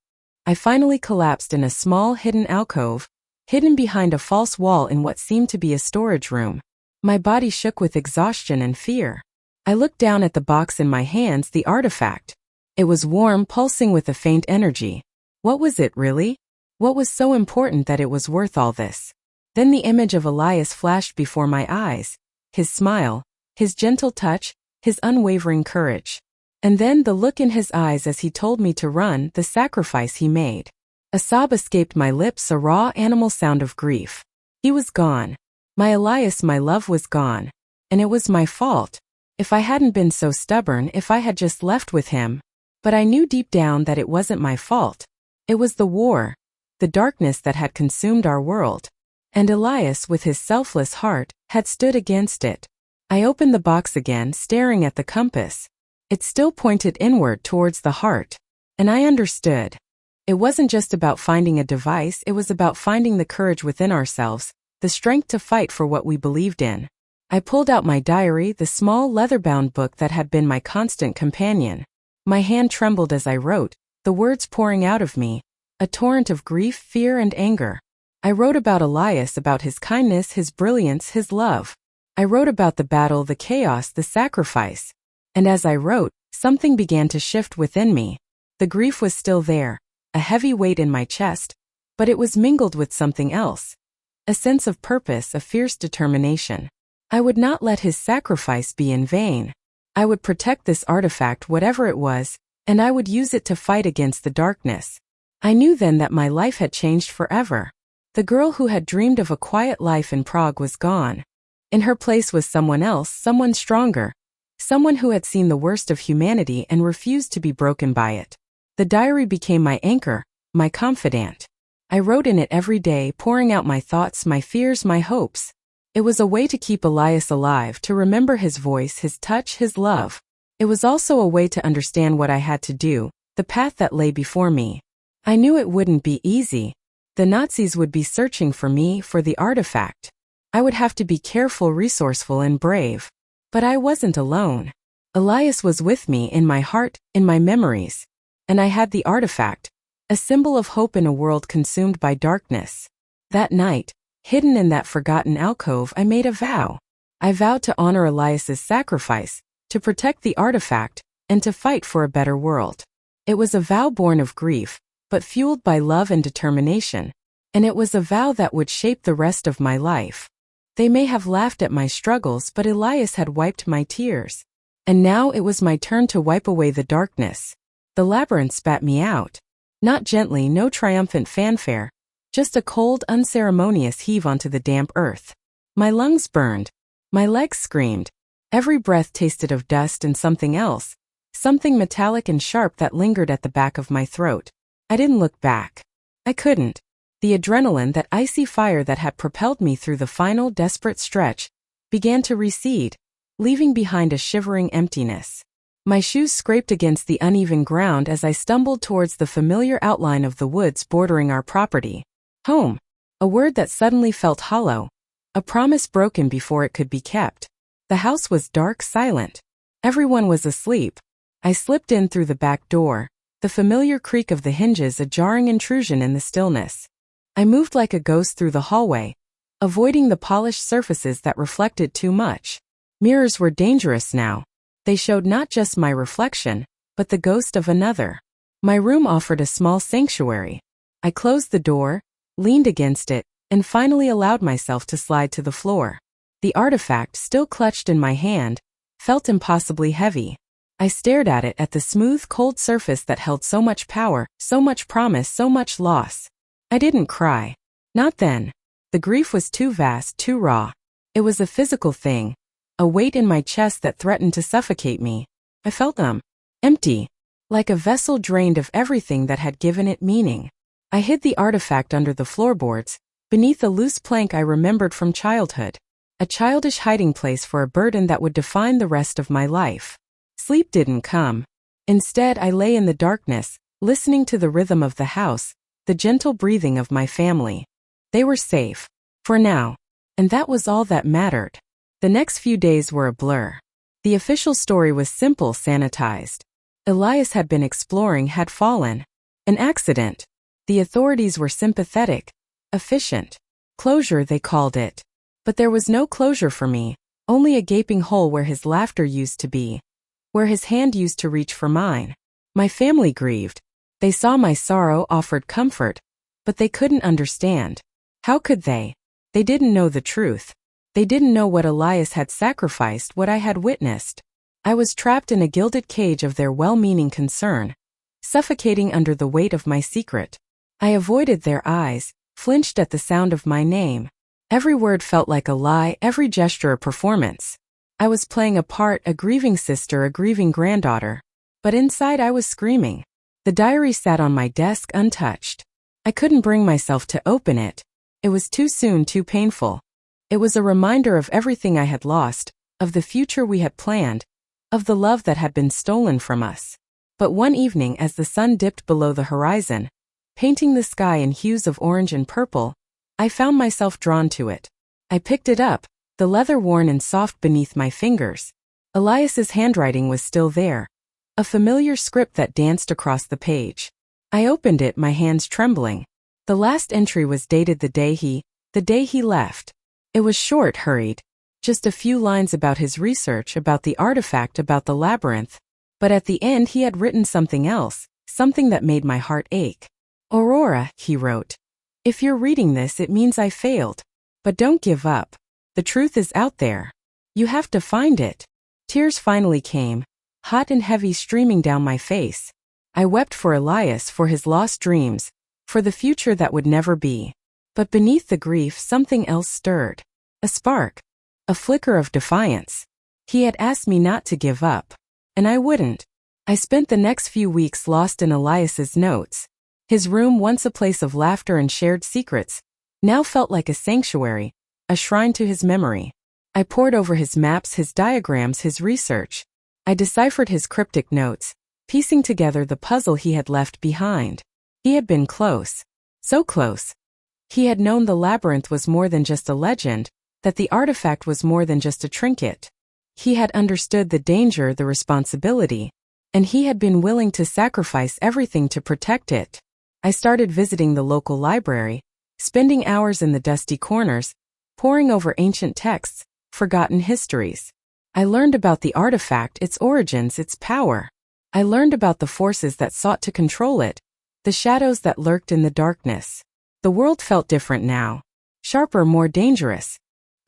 I finally collapsed in a small hidden alcove, hidden behind a false wall in what seemed to be a storage room. My body shook with exhaustion and fear. I looked down at the box in my hands, the artifact. It was warm, pulsing with a faint energy. What was it, really? What was so important that it was worth all this? Then the image of Elias flashed before my eyes. His smile, his gentle touch, his unwavering courage. And then the look in his eyes as he told me to run, the sacrifice he made. A sob escaped my lips, a raw animal sound of grief. He was gone. My Elias, my love, was gone. And it was my fault. If I hadn't been so stubborn, if I had just left with him. But I knew deep down that it wasn't my fault. It was the war, the darkness that had consumed our world. And Elias, with his selfless heart, had stood against it. I opened the box again, staring at the compass. It still pointed inward towards the heart. And I understood. It wasn't just about finding a device, it was about finding the courage within ourselves, the strength to fight for what we believed in. I pulled out my diary, the small leather-bound book that had been my constant companion. My hand trembled as I wrote, the words pouring out of me, a torrent of grief, fear, and anger. I wrote about Elias, about his kindness, his brilliance, his love. I wrote about the battle, the chaos, the sacrifice. And as I wrote, something began to shift within me. The grief was still there, a heavy weight in my chest, but it was mingled with something else. A sense of purpose, a fierce determination. I would not let his sacrifice be in vain. I would protect this artifact, whatever it was, and I would use it to fight against the darkness. I knew then that my life had changed forever. The girl who had dreamed of a quiet life in Prague was gone. In her place was someone else, someone stronger. Someone who had seen the worst of humanity and refused to be broken by it. The diary became my anchor, my confidant. I wrote in it every day, pouring out my thoughts, my fears, my hopes. It was a way to keep Elias alive, to remember his voice, his touch, his love. It was also a way to understand what I had to do, the path that lay before me. I knew it wouldn't be easy. The Nazis would be searching for me, for the artifact. I would have to be careful, resourceful, and brave. But I wasn't alone. Elias was with me in my heart, in my memories. And I had the artifact, a symbol of hope in a world consumed by darkness. That night, hidden in that forgotten alcove, I made a vow. I vowed to honor Elias's sacrifice, to protect the artifact, and to fight for a better world. It was a vow born of grief, but fueled by love and determination. And it was a vow that would shape the rest of my life. They may have laughed at my struggles, but Elias had wiped my tears. And now it was my turn to wipe away the darkness. The labyrinth spat me out. Not gently, no triumphant fanfare. Just a cold, unceremonious heave onto the damp earth. My lungs burned. My legs screamed. Every breath tasted of dust and something else. Something metallic and sharp that lingered at the back of my throat. I didn't look back. I couldn't. The adrenaline, that icy fire that had propelled me through the final desperate stretch, began to recede, leaving behind a shivering emptiness. My shoes scraped against the uneven ground as I stumbled towards the familiar outline of the woods bordering our property. Home. A word that suddenly felt hollow. A promise broken before it could be kept. The house was dark, silent. Everyone was asleep. I slipped in through the back door, the familiar creak of the hinges a jarring intrusion in the stillness. I moved like a ghost through the hallway, avoiding the polished surfaces that reflected too much. Mirrors were dangerous now. They showed not just my reflection, but the ghost of another. My room offered a small sanctuary. I closed the door, leaned against it, and finally allowed myself to slide to the floor. The artifact, still clutched in my hand, felt impossibly heavy. I stared at it, at the smooth, cold surface that held so much power, so much promise, so much loss. I didn't cry. Not then. The grief was too vast, too raw. It was a physical thing, a weight in my chest that threatened to suffocate me. I felt empty, like a vessel drained of everything that had given it meaning. I hid the artifact under the floorboards, beneath a loose plank I remembered from childhood. A childish hiding place for a burden that would define the rest of my life. Sleep didn't come. Instead, I lay in the darkness, listening to the rhythm of the house, the gentle breathing of my family. They were safe. For now. And that was all that mattered. The next few days were a blur. The official story was simple, sanitized. Elias had been exploring, had fallen. An accident. The authorities were sympathetic. Efficient. Closure, they called it. But there was no closure for me, only a gaping hole where his laughter used to be, where his hand used to reach for mine. My family grieved. They saw my sorrow, offered comfort, but they couldn't understand. How could they? They didn't know the truth. They didn't know what Elias had sacrificed, what I had witnessed. I was trapped in a gilded cage of their well-meaning concern, suffocating under the weight of my secret. I avoided their eyes, flinched at the sound of my name. Every word felt like a lie, every gesture a performance. I was playing a part, a grieving sister, a grieving granddaughter. But inside I was screaming. The diary sat on my desk untouched. I couldn't bring myself to open it. It was too soon, too painful. It was a reminder of everything I had lost, of the future we had planned, of the love that had been stolen from us. But one evening, as the sun dipped below the horizon, painting the sky in hues of orange and purple, I found myself drawn to it. I picked it up, the leather worn and soft beneath my fingers. Elias's handwriting was still there, a familiar script that danced across the page. I opened it, my hands trembling. The last entry was dated the day he left. It was short, hurried, just a few lines about his research, about the artifact, about the labyrinth. But at the end he had written something else, something that made my heart ache. Aurora, he wrote. If you're reading this, it means I failed. But don't give up. The truth is out there. You have to find it. Tears finally came, hot and heavy, streaming down my face. I wept for Elias, for his lost dreams, for the future that would never be. But beneath the grief, something else stirred. A spark. A flicker of defiance. He had asked me not to give up. And I wouldn't. I spent the next few weeks lost in Elias's notes. His room, once a place of laughter and shared secrets, now felt like a sanctuary, a shrine to his memory. I pored over his maps, his diagrams, his research. I deciphered his cryptic notes, piecing together the puzzle he had left behind. He had been close. So close. He had known the labyrinth was more than just a legend, that the artifact was more than just a trinket. He had understood the danger, the responsibility, and he had been willing to sacrifice everything to protect it. I started visiting the local library, spending hours in the dusty corners, poring over ancient texts, forgotten histories. I learned about the artifact, its origins, its power. I learned about the forces that sought to control it, the shadows that lurked in the darkness. The world felt different now. Sharper, more dangerous.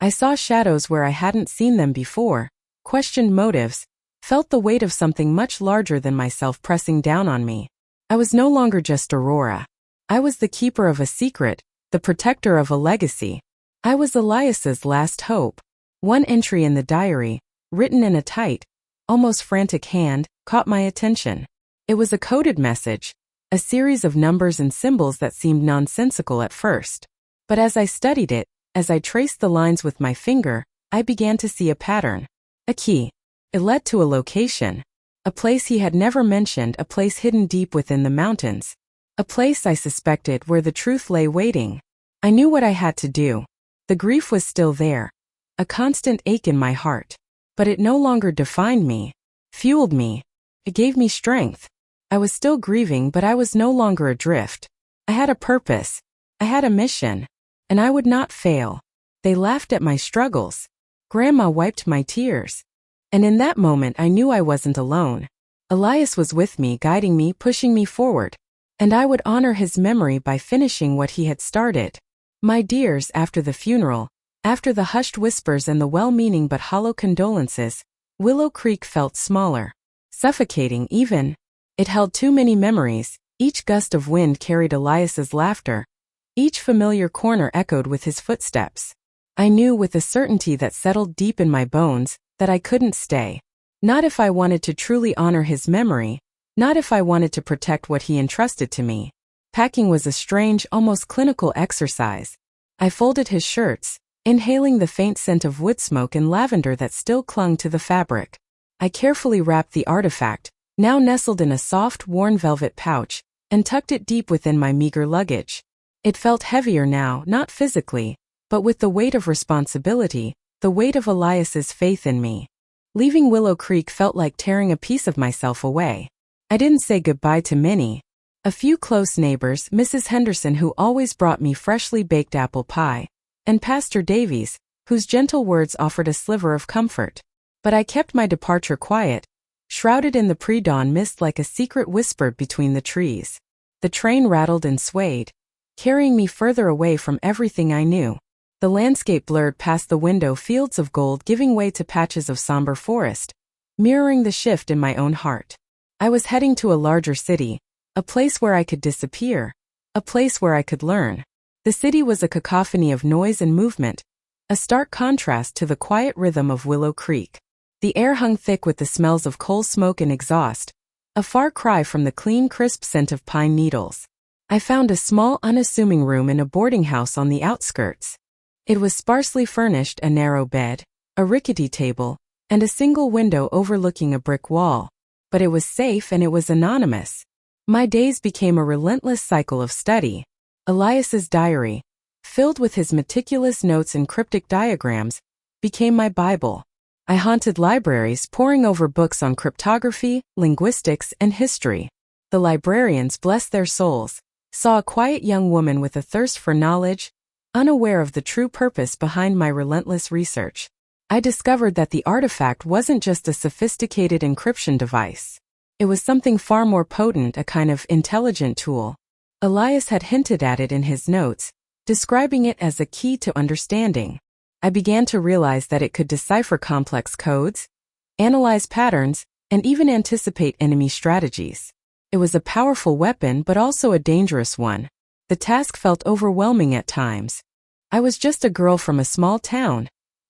I saw shadows where I hadn't seen them before, questioned motives, felt the weight of something much larger than myself pressing down on me. I was no longer just Aurora. I was the keeper of a secret, the protector of a legacy. I was Elias's last hope. One entry in the diary, written in a tight, almost frantic hand, caught my attention. It was a coded message, a series of numbers and symbols that seemed nonsensical at first. But as I studied it, as I traced the lines with my finger, I began to see a pattern. A key. It led to a location. A place he had never mentioned, a place hidden deep within the mountains. A place I suspected where the truth lay waiting. I knew what I had to do. The grief was still there. A constant ache in my heart. But it no longer defined me, fueled me. It gave me strength. I was still grieving, but I was no longer adrift. I had a purpose. I had a mission. And I would not fail. They laughed at my struggles. Grandma wiped my tears. And in that moment I knew I wasn't alone. Elias was with me, guiding me, pushing me forward. And I would honor his memory by finishing what he had started. My dears, after the funeral, after the hushed whispers and the well-meaning but hollow condolences, Willow Creek felt smaller. Suffocating even. It held too many memories. Each gust of wind carried Elias's laughter. Each familiar corner echoed with his footsteps. I knew with a certainty that settled deep in my bones that I couldn't stay. Not if I wanted to truly honor his memory, not if I wanted to protect what he entrusted to me. Packing was a strange, almost clinical exercise. I folded his shirts, inhaling the faint scent of wood smoke and lavender that still clung to the fabric. I carefully wrapped the artifact, now nestled in a soft, worn velvet pouch, and tucked it deep within my meager luggage. It felt heavier now, not physically, but with the weight of responsibility, the weight of Elias's faith in me. Leaving Willow Creek felt like tearing a piece of myself away. I didn't say goodbye to many. A few close neighbors, Mrs. Henderson, who always brought me freshly baked apple pie, and Pastor Davies, whose gentle words offered a sliver of comfort. But I kept my departure quiet, shrouded in the pre-dawn mist like a secret whispered between the trees. The train rattled and swayed, carrying me further away from everything I knew. The landscape blurred past the window, fields of gold giving way to patches of somber forest, mirroring the shift in my own heart. I was heading to a larger city, a place where I could disappear, a place where I could learn. The city was a cacophony of noise and movement, a stark contrast to the quiet rhythm of Willow Creek. The air hung thick with the smells of coal smoke and exhaust, a far cry from the clean, crisp scent of pine needles. I found a small, unassuming room in a boarding house on the outskirts. It was sparsely furnished, a narrow bed, a rickety table, and a single window overlooking a brick wall. But it was safe and it was anonymous. My days became a relentless cycle of study. Elias's diary, filled with his meticulous notes and cryptic diagrams, became my Bible. I haunted libraries, poring over books on cryptography, linguistics, and history. The librarians, bless their souls, saw a quiet young woman with a thirst for knowledge, unaware of the true purpose behind my relentless research. I discovered that the artifact wasn't just a sophisticated encryption device. It was something far more potent, a kind of intelligent tool. Elias had hinted at it in his notes, describing it as a key to understanding. I began to realize that it could decipher complex codes, analyze patterns, and even anticipate enemy strategies. It was a powerful weapon, but also a dangerous one. The task felt overwhelming at times. I was just a girl from a small town,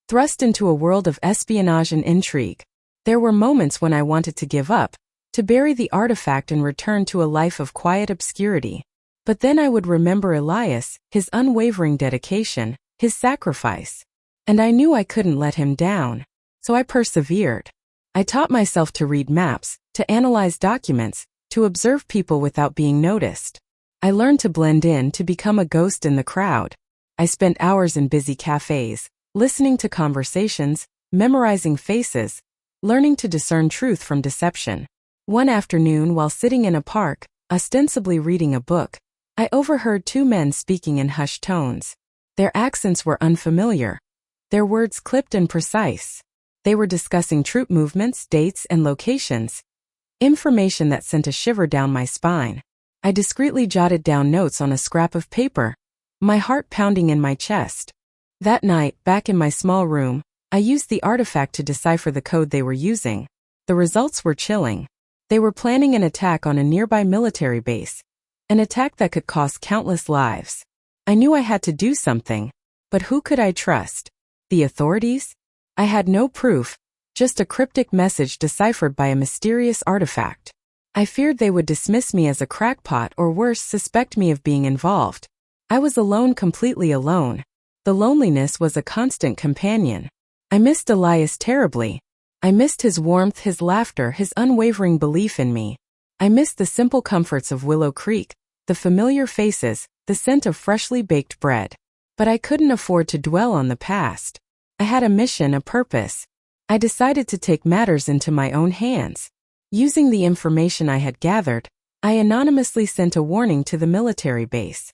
thrust into a world of espionage and intrigue. There were moments when I wanted to give up, to bury the artifact and return to a life of quiet obscurity. But then I would remember Elias, his unwavering dedication, his sacrifice. And I knew I couldn't let him down. So I persevered. I taught myself to read maps, to analyze documents, to observe people without being noticed. I learned to blend in, to become a ghost in the crowd. I spent hours in busy cafes, listening to conversations, memorizing faces, learning to discern truth from deception. One afternoon, while sitting in a park, ostensibly reading a book, I overheard two men speaking in hushed tones. Their accents were unfamiliar, their words clipped and precise. They were discussing troop movements, dates, and locations. Information that sent a shiver down my spine. I discreetly jotted down notes on a scrap of paper, my heart pounding in my chest. That night, back in my small room, I used the artifact to decipher the code they were using. The results were chilling. They were planning an attack on a nearby military base, an attack that could cost countless lives. I knew I had to do something, but who could I trust? The authorities? I had no proof, just a cryptic message deciphered by a mysterious artifact. I feared they would dismiss me as a crackpot or worse, suspect me of being involved. I was alone, completely alone. The loneliness was a constant companion. I missed Elias terribly. I missed his warmth, his laughter, his unwavering belief in me. I missed the simple comforts of Willow Creek, the familiar faces, the scent of freshly baked bread. But I couldn't afford to dwell on the past. I had a mission, a purpose. I decided to take matters into my own hands. Using the information I had gathered, I anonymously sent a warning to the military base.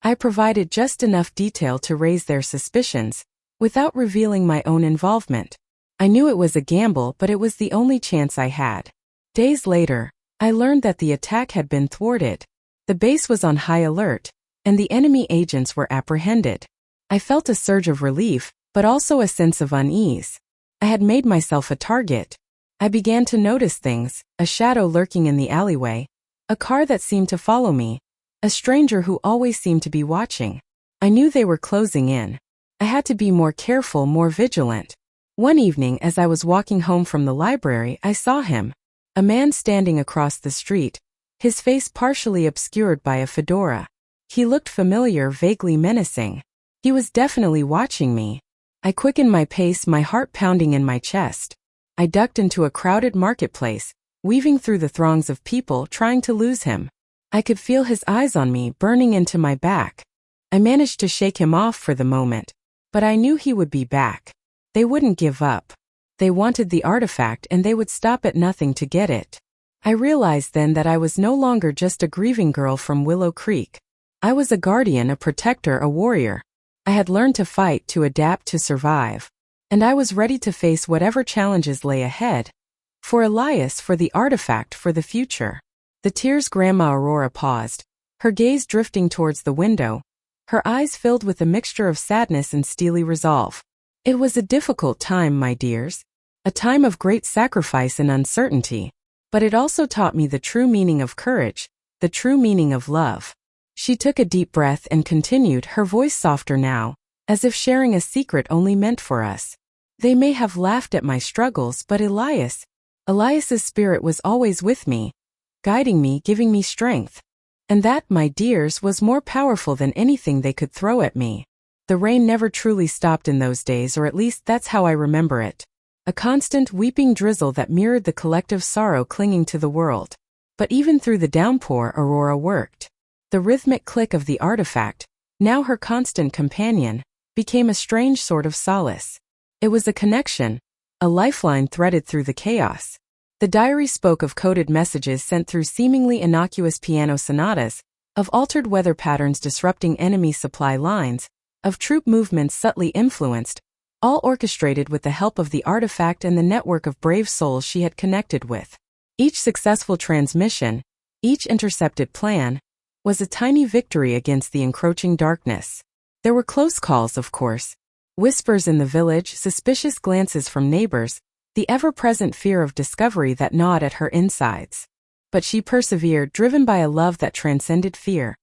I provided just enough detail to raise their suspicions, without revealing my own involvement. I knew it was a gamble, but it was the only chance I had. Days later, I learned that the attack had been thwarted. The base was on high alert, and the enemy agents were apprehended. I felt a surge of relief, but also a sense of unease. I had made myself a target. I began to notice things, a shadow lurking in the alleyway, a car that seemed to follow me, a stranger who always seemed to be watching. I knew they were closing in. I had to be more careful, more vigilant. One evening, as I was walking home from the library, I saw him. A man standing across the street, his face partially obscured by a fedora. He looked familiar, vaguely menacing. He was definitely watching me. I quickened my pace, my heart pounding in my chest. I ducked into a crowded marketplace, weaving through the throngs of people trying to lose him. I could feel his eyes on me, burning into my back. I managed to shake him off for the moment, but I knew he would be back. They wouldn't give up. They wanted the artifact and they would stop at nothing to get it. I realized then that I was no longer just a grieving girl from Willow Creek. I was a guardian, a protector, a warrior. I had learned to fight, to adapt, to survive. And I was ready to face whatever challenges lay ahead. For Elias, for the artifact, for the future. The tears. Grandma Aurora paused, her gaze drifting towards the window, her eyes filled with a mixture of sadness and steely resolve. It was a difficult time, my dears. A time of great sacrifice and uncertainty. But it also taught me the true meaning of courage, the true meaning of love. She took a deep breath and continued, her voice softer now, as if sharing a secret only meant for us. They may have laughed at my struggles, but Elias's spirit was always with me, guiding me, giving me strength. And that, my dears, was more powerful than anything they could throw at me. The rain never truly stopped in those days, or at least that's how I remember it. A constant weeping drizzle that mirrored the collective sorrow clinging to the world. But even through the downpour, Aurora worked. The rhythmic click of the artifact, now her constant companion, became a strange sort of solace. It was a connection, a lifeline threaded through the chaos. The diary spoke of coded messages sent through seemingly innocuous piano sonatas, of altered weather patterns disrupting enemy supply lines, of troop movements subtly influenced, all orchestrated with the help of the artifact and the network of brave souls she had connected with. Each successful transmission, each intercepted plan, was a tiny victory against the encroaching darkness. There were close calls, of course. Whispers in the village, suspicious glances from neighbors, the ever-present fear of discovery that gnawed at her insides. But she persevered, driven by a love that transcended fear.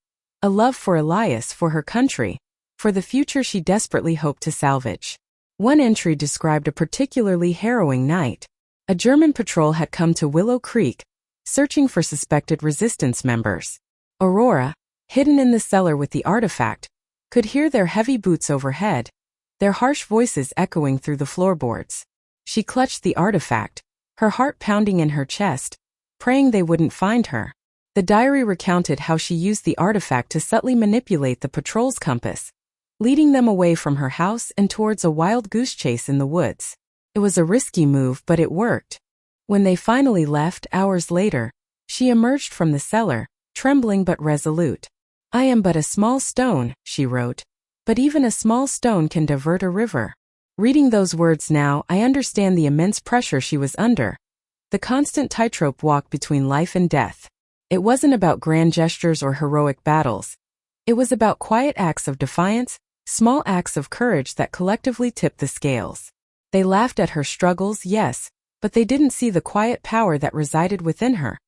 A love for Elias, for her country, for the future she desperately hoped to salvage. One entry described a particularly harrowing night. A German patrol had come to Willow Creek, searching for suspected resistance members. Aurora, hidden in the cellar with the artifact, could hear their heavy boots overhead, their harsh voices echoing through the floorboards. She clutched the artifact, her heart pounding in her chest, praying they wouldn't find her. The diary recounted how she used the artifact to subtly manipulate the patrol's compass, leading them away from her house and towards a wild goose chase in the woods. It was a risky move, but it worked. When they finally left, hours later, she emerged from the cellar, trembling but resolute. "I am but a small stone," she wrote. "But even a small stone can divert a river." Reading those words now, I understand the immense pressure she was under. The constant tightrope walk between life and death. It wasn't about grand gestures or heroic battles. It was about quiet acts of defiance, small acts of courage that collectively tipped the scales. They laughed at her struggles, yes, but they didn't see the quiet power that resided within her.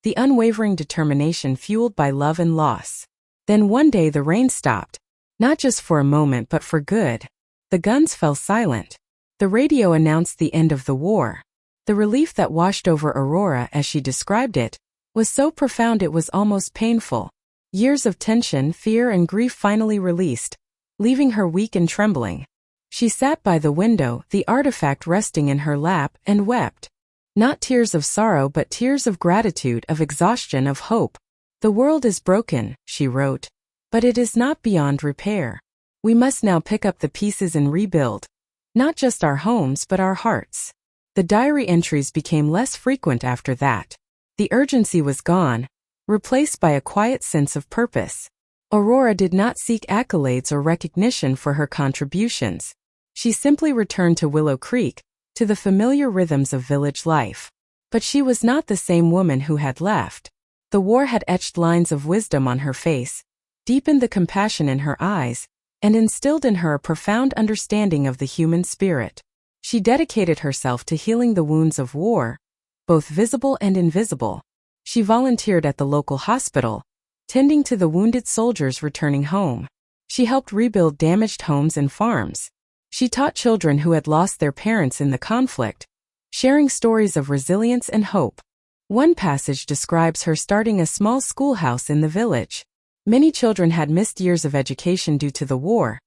The unwavering determination fueled by love and loss. Then one day the rain stopped. Not just for a moment but for good. The guns fell silent. The radio announced the end of the war. The relief that washed over Aurora, as she described it, was so profound it was almost painful. Years of tension, fear, and grief finally released, leaving her weak and trembling. She sat by the window, the artifact resting in her lap, and wept. Not tears of sorrow but tears of gratitude, of exhaustion, of hope. "The world is broken," she wrote, "but it is not beyond repair. We must now pick up the pieces and rebuild. Not just our homes but our hearts." The diary entries became less frequent after that. The urgency was gone, replaced by a quiet sense of purpose. Aurora did not seek accolades or recognition for her contributions. She simply returned to Willow Creek, to the familiar rhythms of village life. But she was not the same woman who had left. The war had etched lines of wisdom on her face, deepened the compassion in her eyes, and instilled in her a profound understanding of the human spirit. She dedicated herself to healing the wounds of war, both visible and invisible. She volunteered at the local hospital, tending to the wounded soldiers returning home. She helped rebuild damaged homes and farms. She taught children who had lost their parents in the conflict, sharing stories of resilience and hope. One passage describes her starting a small schoolhouse in the village. Many children had missed years of education due to the war,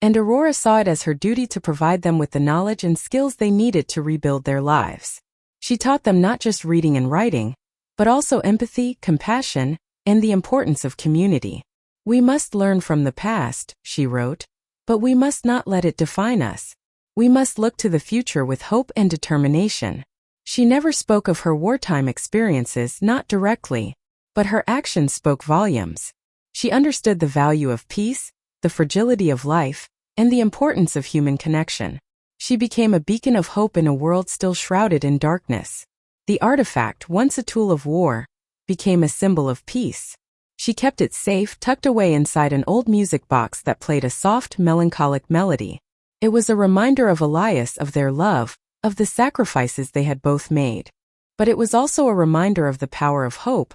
and Aurora saw it as her duty to provide them with the knowledge and skills they needed to rebuild their lives. She taught them not just reading and writing, but also empathy, compassion, and the importance of community. "We must learn from the past," she wrote, "but we must not let it define us. We must look to the future with hope and determination." She never spoke of her wartime experiences, not directly, but her actions spoke volumes. She understood the value of peace, the fragility of life, and the importance of human connection. She became a beacon of hope in a world still shrouded in darkness. The artifact, once a tool of war, became a symbol of peace. She kept it safe, tucked away inside an old music box that played a soft, melancholic melody. It was a reminder of Elias, of their love, of the sacrifices they had both made. But it was also a reminder of the power of hope,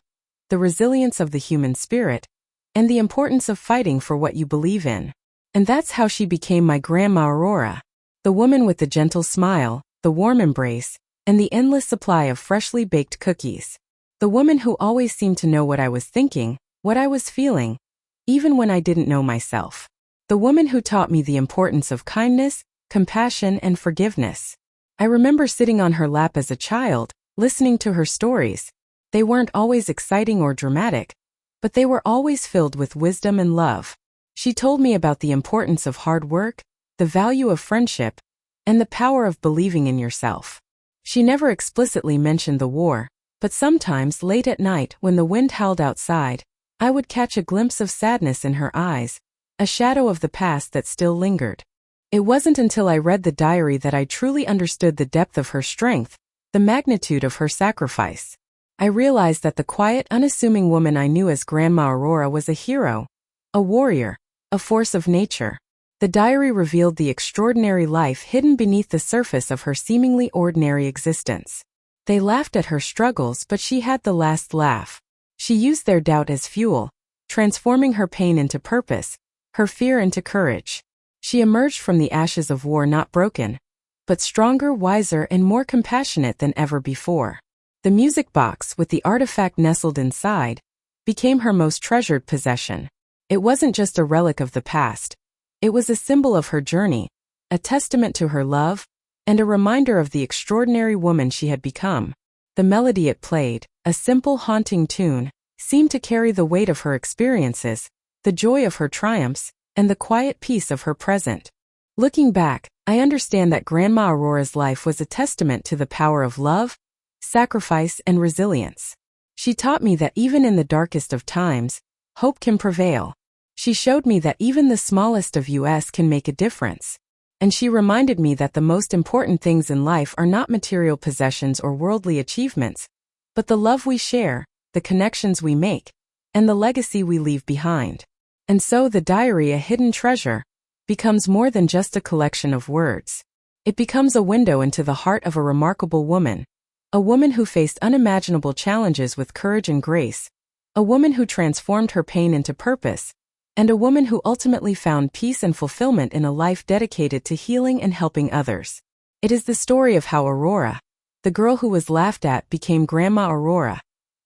the resilience of the human spirit, and the importance of fighting for what you believe in. And that's how she became my Grandma Aurora. The woman with the gentle smile, the warm embrace, and the endless supply of freshly baked cookies. The woman who always seemed to know what I was thinking, what I was feeling, even when I didn't know myself. The woman who taught me the importance of kindness, compassion, and forgiveness. I remember sitting on her lap as a child, listening to her stories. They weren't always exciting or dramatic, but they were always filled with wisdom and love. She told me about the importance of hard work, the value of friendship, and the power of believing in yourself. She never explicitly mentioned the war, but sometimes late at night when the wind howled outside, I would catch a glimpse of sadness in her eyes, a shadow of the past that still lingered. It wasn't until I read the diary that I truly understood the depth of her strength, the magnitude of her sacrifice. I realized that the quiet, unassuming woman I knew as Grandma Aurora was a hero, a warrior, a force of nature. The diary revealed the extraordinary life hidden beneath the surface of her seemingly ordinary existence. They laughed at her struggles, but she had the last laugh. She used their doubt as fuel, transforming her pain into purpose, her fear into courage. She emerged from the ashes of war not broken, but stronger, wiser, and more compassionate than ever before. The music box, with the artifact nestled inside, became her most treasured possession. It wasn't just a relic of the past. It was a symbol of her journey, a testament to her love, and a reminder of the extraordinary woman she had become. The melody it played, a simple haunting tune, seemed to carry the weight of her experiences, the joy of her triumphs, and the quiet peace of her present. Looking back, I understand that Grandma Aurora's life was a testament to the power of love, sacrifice, and resilience. She taught me that even in the darkest of times, hope can prevail. She showed me that even the smallest of us can make a difference. And she reminded me that the most important things in life are not material possessions or worldly achievements, but the love we share, the connections we make, and the legacy we leave behind. And so the diary, a hidden treasure, becomes more than just a collection of words. It becomes a window into the heart of a remarkable woman, a woman who faced unimaginable challenges with courage and grace, a woman who transformed her pain into purpose, and a woman who ultimately found peace and fulfillment in a life dedicated to healing and helping others. It is the story of how Aurora, the girl who was laughed at, became Grandma Aurora,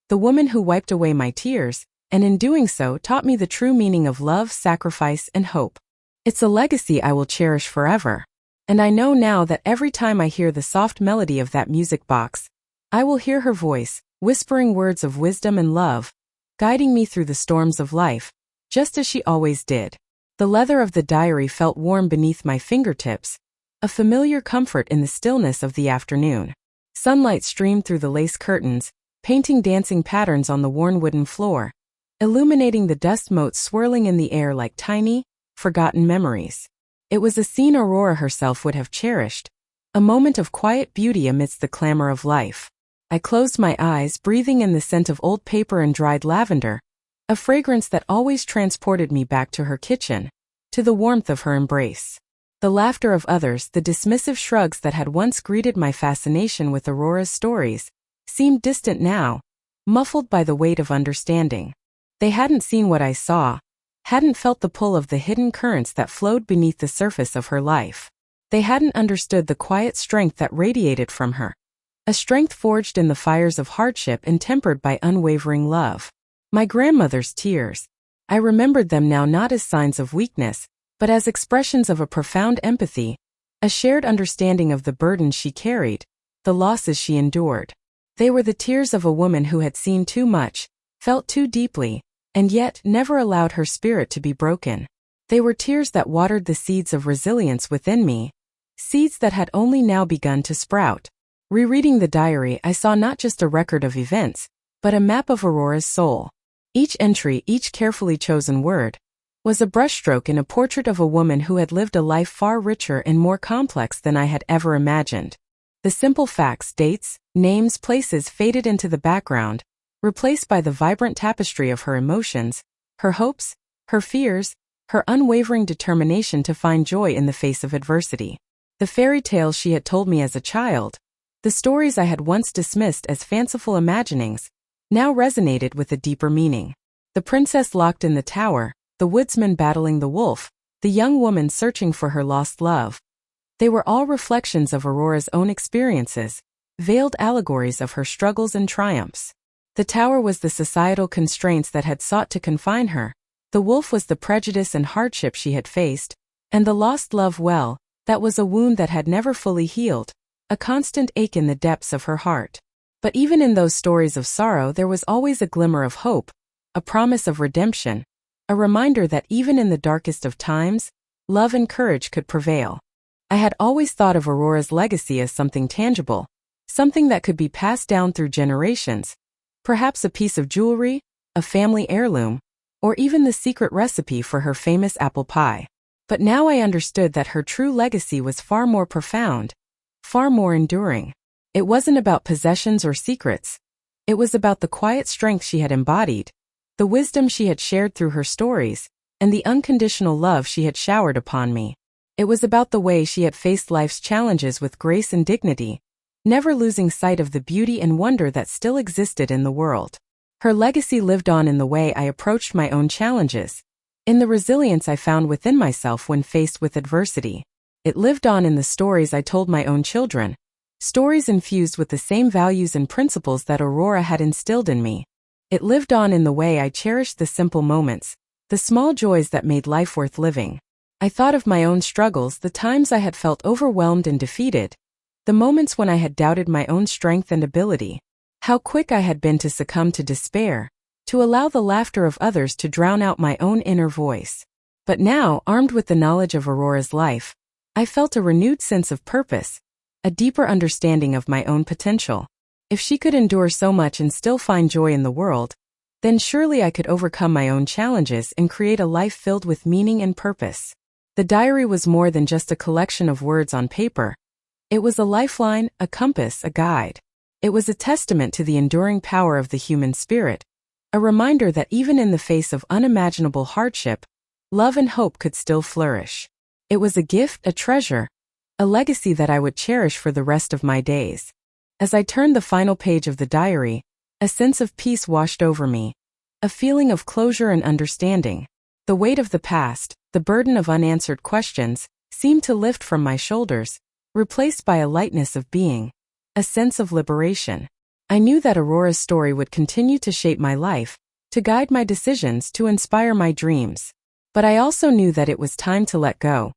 the woman who wiped away my tears, and in doing so taught me the true meaning of love, sacrifice, and hope. It's a legacy I will cherish forever. And I know now that every time I hear the soft melody of that music box, I will hear her voice, whispering words of wisdom and love, guiding me through the storms of life, just as she always did. The leather of the diary felt warm beneath my fingertips, a familiar comfort in the stillness of the afternoon. Sunlight streamed through the lace curtains, painting dancing patterns on the worn wooden floor, illuminating the dust motes swirling in the air like tiny, forgotten memories. It was a scene Aurora herself would have cherished, a moment of quiet beauty amidst the clamor of life. I closed my eyes, breathing in the scent of old paper and dried lavender, a fragrance that always transported me back to her kitchen, to the warmth of her embrace. The laughter of others, the dismissive shrugs that had once greeted my fascination with Aurora's stories, seemed distant now, muffled by the weight of understanding. They hadn't seen what I saw, hadn't felt the pull of the hidden currents that flowed beneath the surface of her life. They hadn't understood the quiet strength that radiated from her, a strength forged in the fires of hardship and tempered by unwavering love. My grandmother's tears, I remembered them now not as signs of weakness, but as expressions of a profound empathy, a shared understanding of the burdens she carried, the losses she endured. They were the tears of a woman who had seen too much, felt too deeply, and yet never allowed her spirit to be broken. They were tears that watered the seeds of resilience within me, seeds that had only now begun to sprout. Rereading the diary, I saw not just a record of events, but a map of Aurora's soul. Each entry, each carefully chosen word, was a brushstroke in a portrait of a woman who had lived a life far richer and more complex than I had ever imagined. The simple facts, dates, names, places faded into the background, replaced by the vibrant tapestry of her emotions, her hopes, her fears, her unwavering determination to find joy in the face of adversity. The fairy tales she had told me as a child, the stories I had once dismissed as fanciful imaginings, now resonated with a deeper meaning. The princess locked in the tower, the woodsman battling the wolf, the young woman searching for her lost love. They were all reflections of Aurora's own experiences, veiled allegories of her struggles and triumphs. The tower was the societal constraints that had sought to confine her, the wolf was the prejudice and hardship she had faced, and the lost love, well, that was a wound that had never fully healed, a constant ache in the depths of her heart. But even in those stories of sorrow there was always a glimmer of hope, a promise of redemption, a reminder that even in the darkest of times, love and courage could prevail. I had always thought of Aurora's legacy as something tangible, something that could be passed down through generations, perhaps a piece of jewelry, a family heirloom, or even the secret recipe for her famous apple pie. But now I understood that her true legacy was far more profound, far more enduring. It wasn't about possessions or secrets. It was about the quiet strength she had embodied, the wisdom she had shared through her stories, and the unconditional love she had showered upon me. It was about the way she had faced life's challenges with grace and dignity, never losing sight of the beauty and wonder that still existed in the world. Her legacy lived on in the way I approached my own challenges, in the resilience I found within myself when faced with adversity. It lived on in the stories I told my own children, stories infused with the same values and principles that Aurora had instilled in me. It lived on in the way I cherished the simple moments, the small joys that made life worth living. I thought of my own struggles, the times I had felt overwhelmed and defeated, The moments when I had doubted my own strength and ability. How quick I had been to succumb to despair, to allow the laughter of others to drown out my own inner voice. But now, armed with the knowledge of Aurora's life, I felt a renewed sense of purpose, a deeper understanding of my own potential. If she could endure so much and still find joy in the world, then surely I could overcome my own challenges and create a life filled with meaning and purpose. The diary was more than just a collection of words on paper. It was a lifeline, a compass, a guide. It was a testament to the enduring power of the human spirit, a reminder that even in the face of unimaginable hardship, love and hope could still flourish. It was a gift, a treasure, a legacy that I would cherish for the rest of my days. As I turned the final page of the diary, a sense of peace washed over me, a feeling of closure and understanding. The weight of the past, the burden of unanswered questions, seemed to lift from my shoulders, replaced by a lightness of being, a sense of liberation. I knew that Aurora's story would continue to shape my life, to guide my decisions, to inspire my dreams. But I also knew that it was time to let go,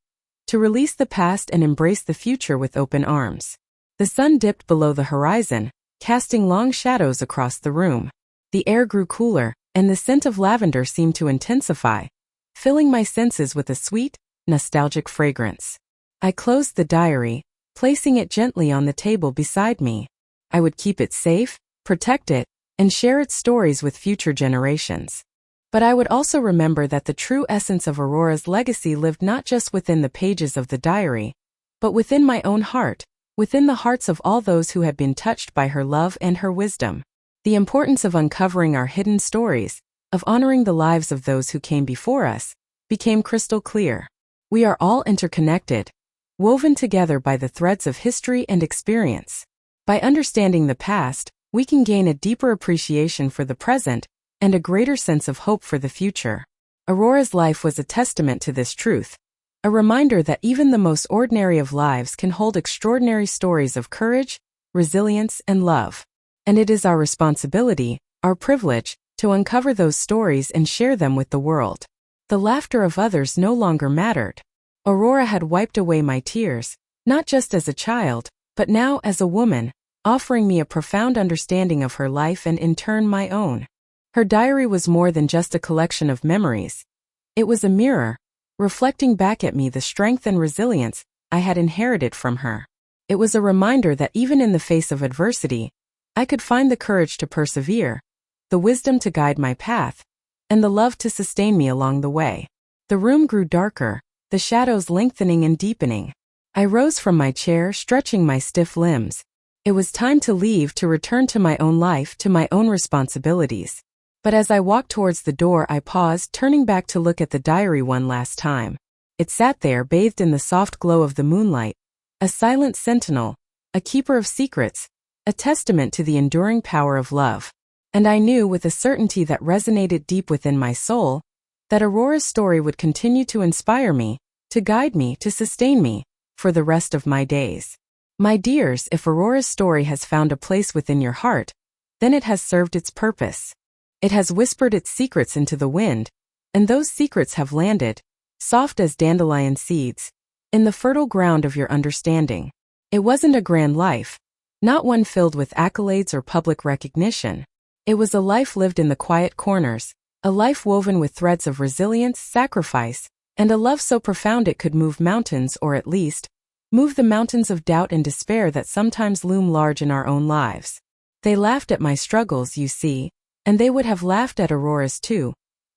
to release the past and embrace the future with open arms. The sun dipped below the horizon, casting long shadows across the room. The air grew cooler, and the scent of lavender seemed to intensify, filling my senses with a sweet, nostalgic fragrance. I closed the diary, placing it gently on the table beside me. I would keep it safe, protect it, and share its stories with future generations. But I would also remember that the true essence of Aurora's legacy lived not just within the pages of the diary, but within my own heart, within the hearts of all those who had been touched by her love and her wisdom. The importance of uncovering our hidden stories, of honoring the lives of those who came before us, became crystal clear. We are all interconnected, woven together by the threads of history and experience. By understanding the past, we can gain a deeper appreciation for the present and a greater sense of hope for the future. Aurora's life was a testament to this truth, a reminder that even the most ordinary of lives can hold extraordinary stories of courage, resilience, and love. And it is our responsibility, our privilege, to uncover those stories and share them with the world. The laughter of others no longer mattered. Aurora had wiped away my tears, not just as a child, but now as a woman, offering me a profound understanding of her life and in turn my own. Her diary was more than just a collection of memories. It was a mirror, reflecting back at me the strength and resilience I had inherited from her. It was a reminder that even in the face of adversity, I could find the courage to persevere, the wisdom to guide my path, and the love to sustain me along the way. The room grew darker, the shadows lengthening and deepening. I rose from my chair, stretching my stiff limbs. It was time to leave, to return to my own life, to my own responsibilities. But as I walked towards the door, I paused, turning back to look at the diary one last time. It sat there, bathed in the soft glow of the moonlight, a silent sentinel, a keeper of secrets, a testament to the enduring power of love. And I knew with a certainty that resonated deep within my soul, that Aurora's story would continue to inspire me, to guide me, to sustain me, for the rest of my days. My dears, if Aurora's story has found a place within your heart, then it has served its purpose. It has whispered its secrets into the wind, and those secrets have landed, soft as dandelion seeds, in the fertile ground of your understanding. It wasn't a grand life, not one filled with accolades or public recognition. It was a life lived in the quiet corners, a life woven with threads of resilience, sacrifice, and a love so profound it could move mountains, or at least, move the mountains of doubt and despair that sometimes loom large in our own lives. They laughed at my struggles, you see, and they would have laughed at Aurora's too,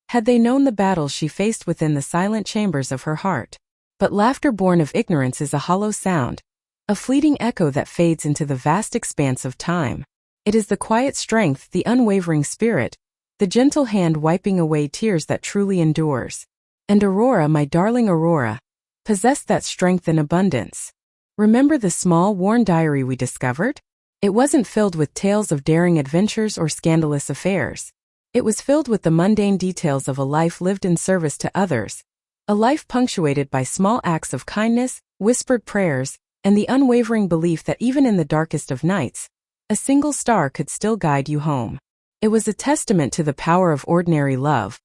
had they known the battles she faced within the silent chambers of her heart. But laughter born of ignorance is a hollow sound, a fleeting echo that fades into the vast expanse of time. It is the quiet strength, the unwavering spirit, the gentle hand wiping away tears that truly endures. And Aurora, my darling Aurora, possessed that strength in abundance. Remember the small, worn diary we discovered? It wasn't filled with tales of daring adventures or scandalous affairs. It was filled with the mundane details of a life lived in service to others, a life punctuated by small acts of kindness, whispered prayers, and the unwavering belief that even in the darkest of nights, a single star could still guide you home. It was a testament to the power of ordinary love,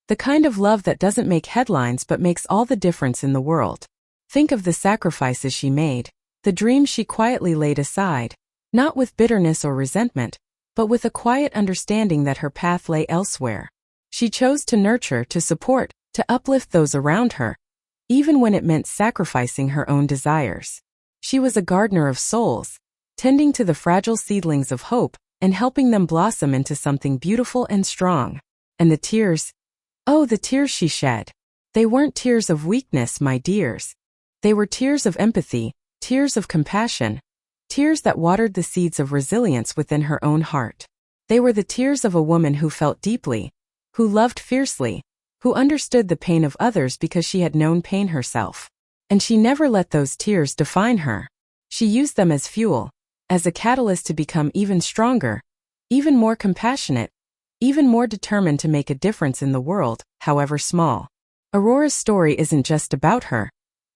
the kind of love that doesn't make headlines but makes all the difference in the world. Think of the sacrifices she made, the dreams she quietly laid aside, not with bitterness or resentment, but with a quiet understanding that her path lay elsewhere. She chose to nurture, to support, to uplift those around her, even when it meant sacrificing her own desires. She was a gardener of souls, tending to the fragile seedlings of hope and helping them blossom into something beautiful and strong. And the tears, oh, the tears she shed. They weren't tears of weakness, my dears. They were tears of empathy, tears of compassion, tears that watered the seeds of resilience within her own heart. They were the tears of a woman who felt deeply, who loved fiercely, who understood the pain of others because she had known pain herself. And she never let those tears define her. She used them as fuel, as a catalyst to become even stronger, even more compassionate, even more determined to make a difference in the world, however small. Aurora's story isn't just about her.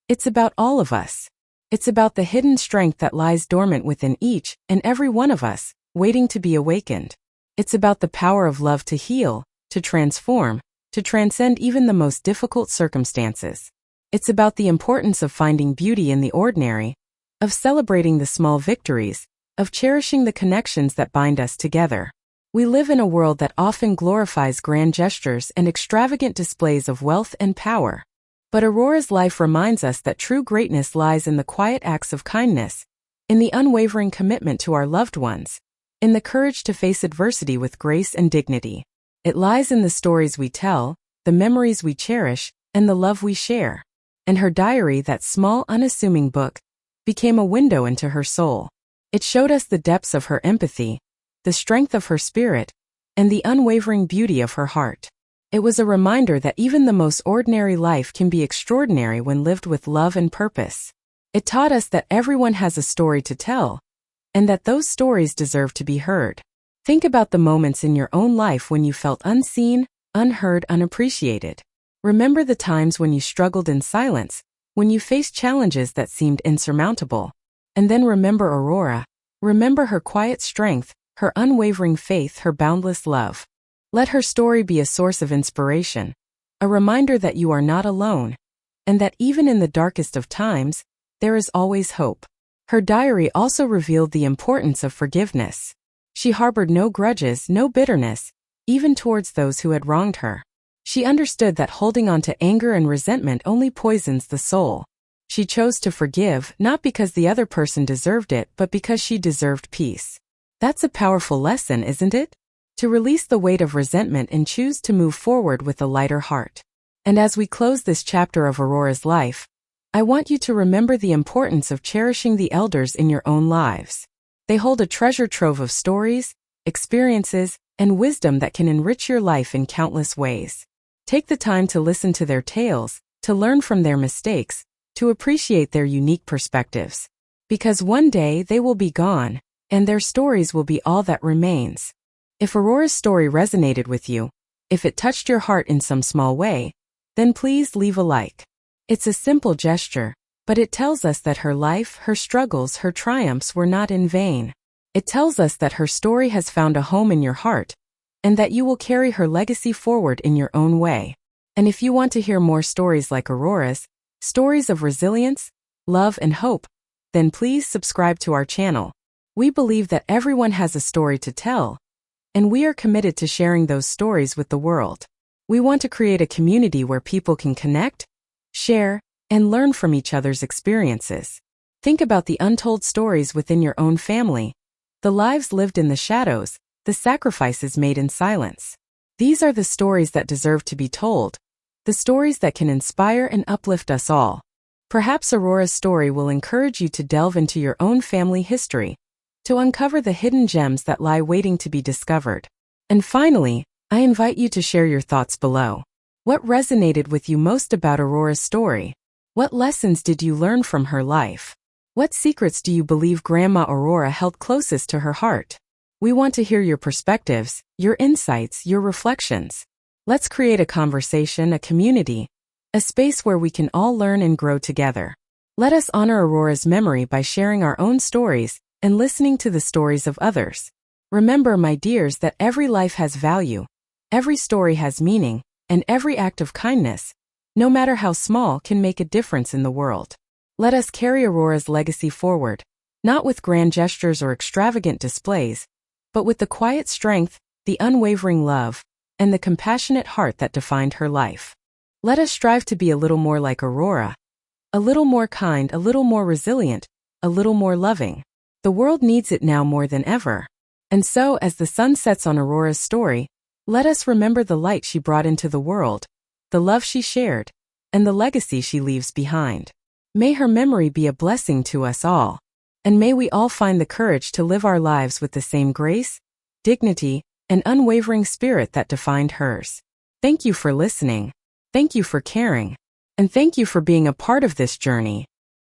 It's about all of us. It's about the hidden strength that lies dormant within each and every one of us, waiting to be awakened. It's about the power of love to heal, to transform, to transcend even the most difficult circumstances. It's about the importance of finding beauty in the ordinary, of celebrating the small victories, of cherishing the connections that bind us together. We live in a world that often glorifies grand gestures and extravagant displays of wealth and power. But Aurora's life reminds us that true greatness lies in the quiet acts of kindness, in the unwavering commitment to our loved ones, in the courage to face adversity with grace and dignity. It lies in the stories we tell, the memories we cherish, and the love we share. And her diary, that small, unassuming book, became a window into her soul. It showed us the depths of her empathy, the strength of her spirit, and the unwavering beauty of her heart. It was a reminder that even the most ordinary life can be extraordinary when lived with love and purpose. It taught us that everyone has a story to tell, and that those stories deserve to be heard. Think about the moments in your own life when you felt unseen, unheard, unappreciated. Remember the times when you struggled in silence, when you faced challenges that seemed insurmountable. And then remember Aurora. Remember her quiet strength, her unwavering faith, her boundless love. Let her story be a source of inspiration, a reminder that you are not alone, and that even in the darkest of times, there is always hope. Her diary also revealed the importance of forgiveness. She harbored no grudges, no bitterness, even towards those who had wronged her. She understood that holding on to anger and resentment only poisons the soul. She chose to forgive, not because the other person deserved it, but because she deserved peace. That's a powerful lesson, isn't it? To release the weight of resentment and choose to move forward with a lighter heart. And as we close this chapter of Aurora's life, I want you to remember the importance of cherishing the elders in your own lives. They hold a treasure trove of stories, experiences, and wisdom that can enrich your life in countless ways. Take the time to listen to their tales, to learn from their mistakes, to appreciate their unique perspectives. Because one day they will be gone, and their stories will be all that remains. If Aurora's story resonated with you, if it touched your heart in some small way, then please leave a like. It's a simple gesture, but it tells us that her life, her struggles, her triumphs were not in vain. It tells us that her story has found a home in your heart, and that you will carry her legacy forward in your own way. And if you want to hear more stories like Aurora's, stories of resilience, love, and hope, then please subscribe to our channel. We believe that everyone has a story to tell, and we are committed to sharing those stories with the world. We want to create a community where people can connect, share, and learn from each other's experiences. Think about the untold stories within your own family, the lives lived in the shadows, the sacrifices made in silence. These are the stories that deserve to be told, the stories that can inspire and uplift us all. Perhaps Aurora's story will encourage you to delve into your own family history, to uncover the hidden gems that lie waiting to be discovered. And finally, I invite you to share your thoughts below. What resonated with you most about Aurora's story? What lessons did you learn from her life? What secrets do you believe Grandma Aurora held closest to her heart? We want to hear your perspectives, your insights, your reflections. Let's create a conversation, a community, a space where we can all learn and grow together. Let us honor Aurora's memory by sharing our own stories and listening to the stories of others. Remember, my dears, that every life has value, every story has meaning, and every act of kindness, no matter how small, can make a difference in the world. Let us carry Aurora's legacy forward, not with grand gestures or extravagant displays, but with the quiet strength, the unwavering love, and the compassionate heart that defined her life. Let us strive to be a little more like Aurora, a little more kind, a little more resilient, a little more loving. The world needs it now more than ever. And so, as the sun sets on Aurora's story, let us remember the light she brought into the world, the love she shared, and the legacy she leaves behind. May her memory be a blessing to us all, and may we all find the courage to live our lives with the same grace, dignity, and unwavering spirit that defined hers. Thank you for listening. Thank you for caring. And thank you for being a part of this journey.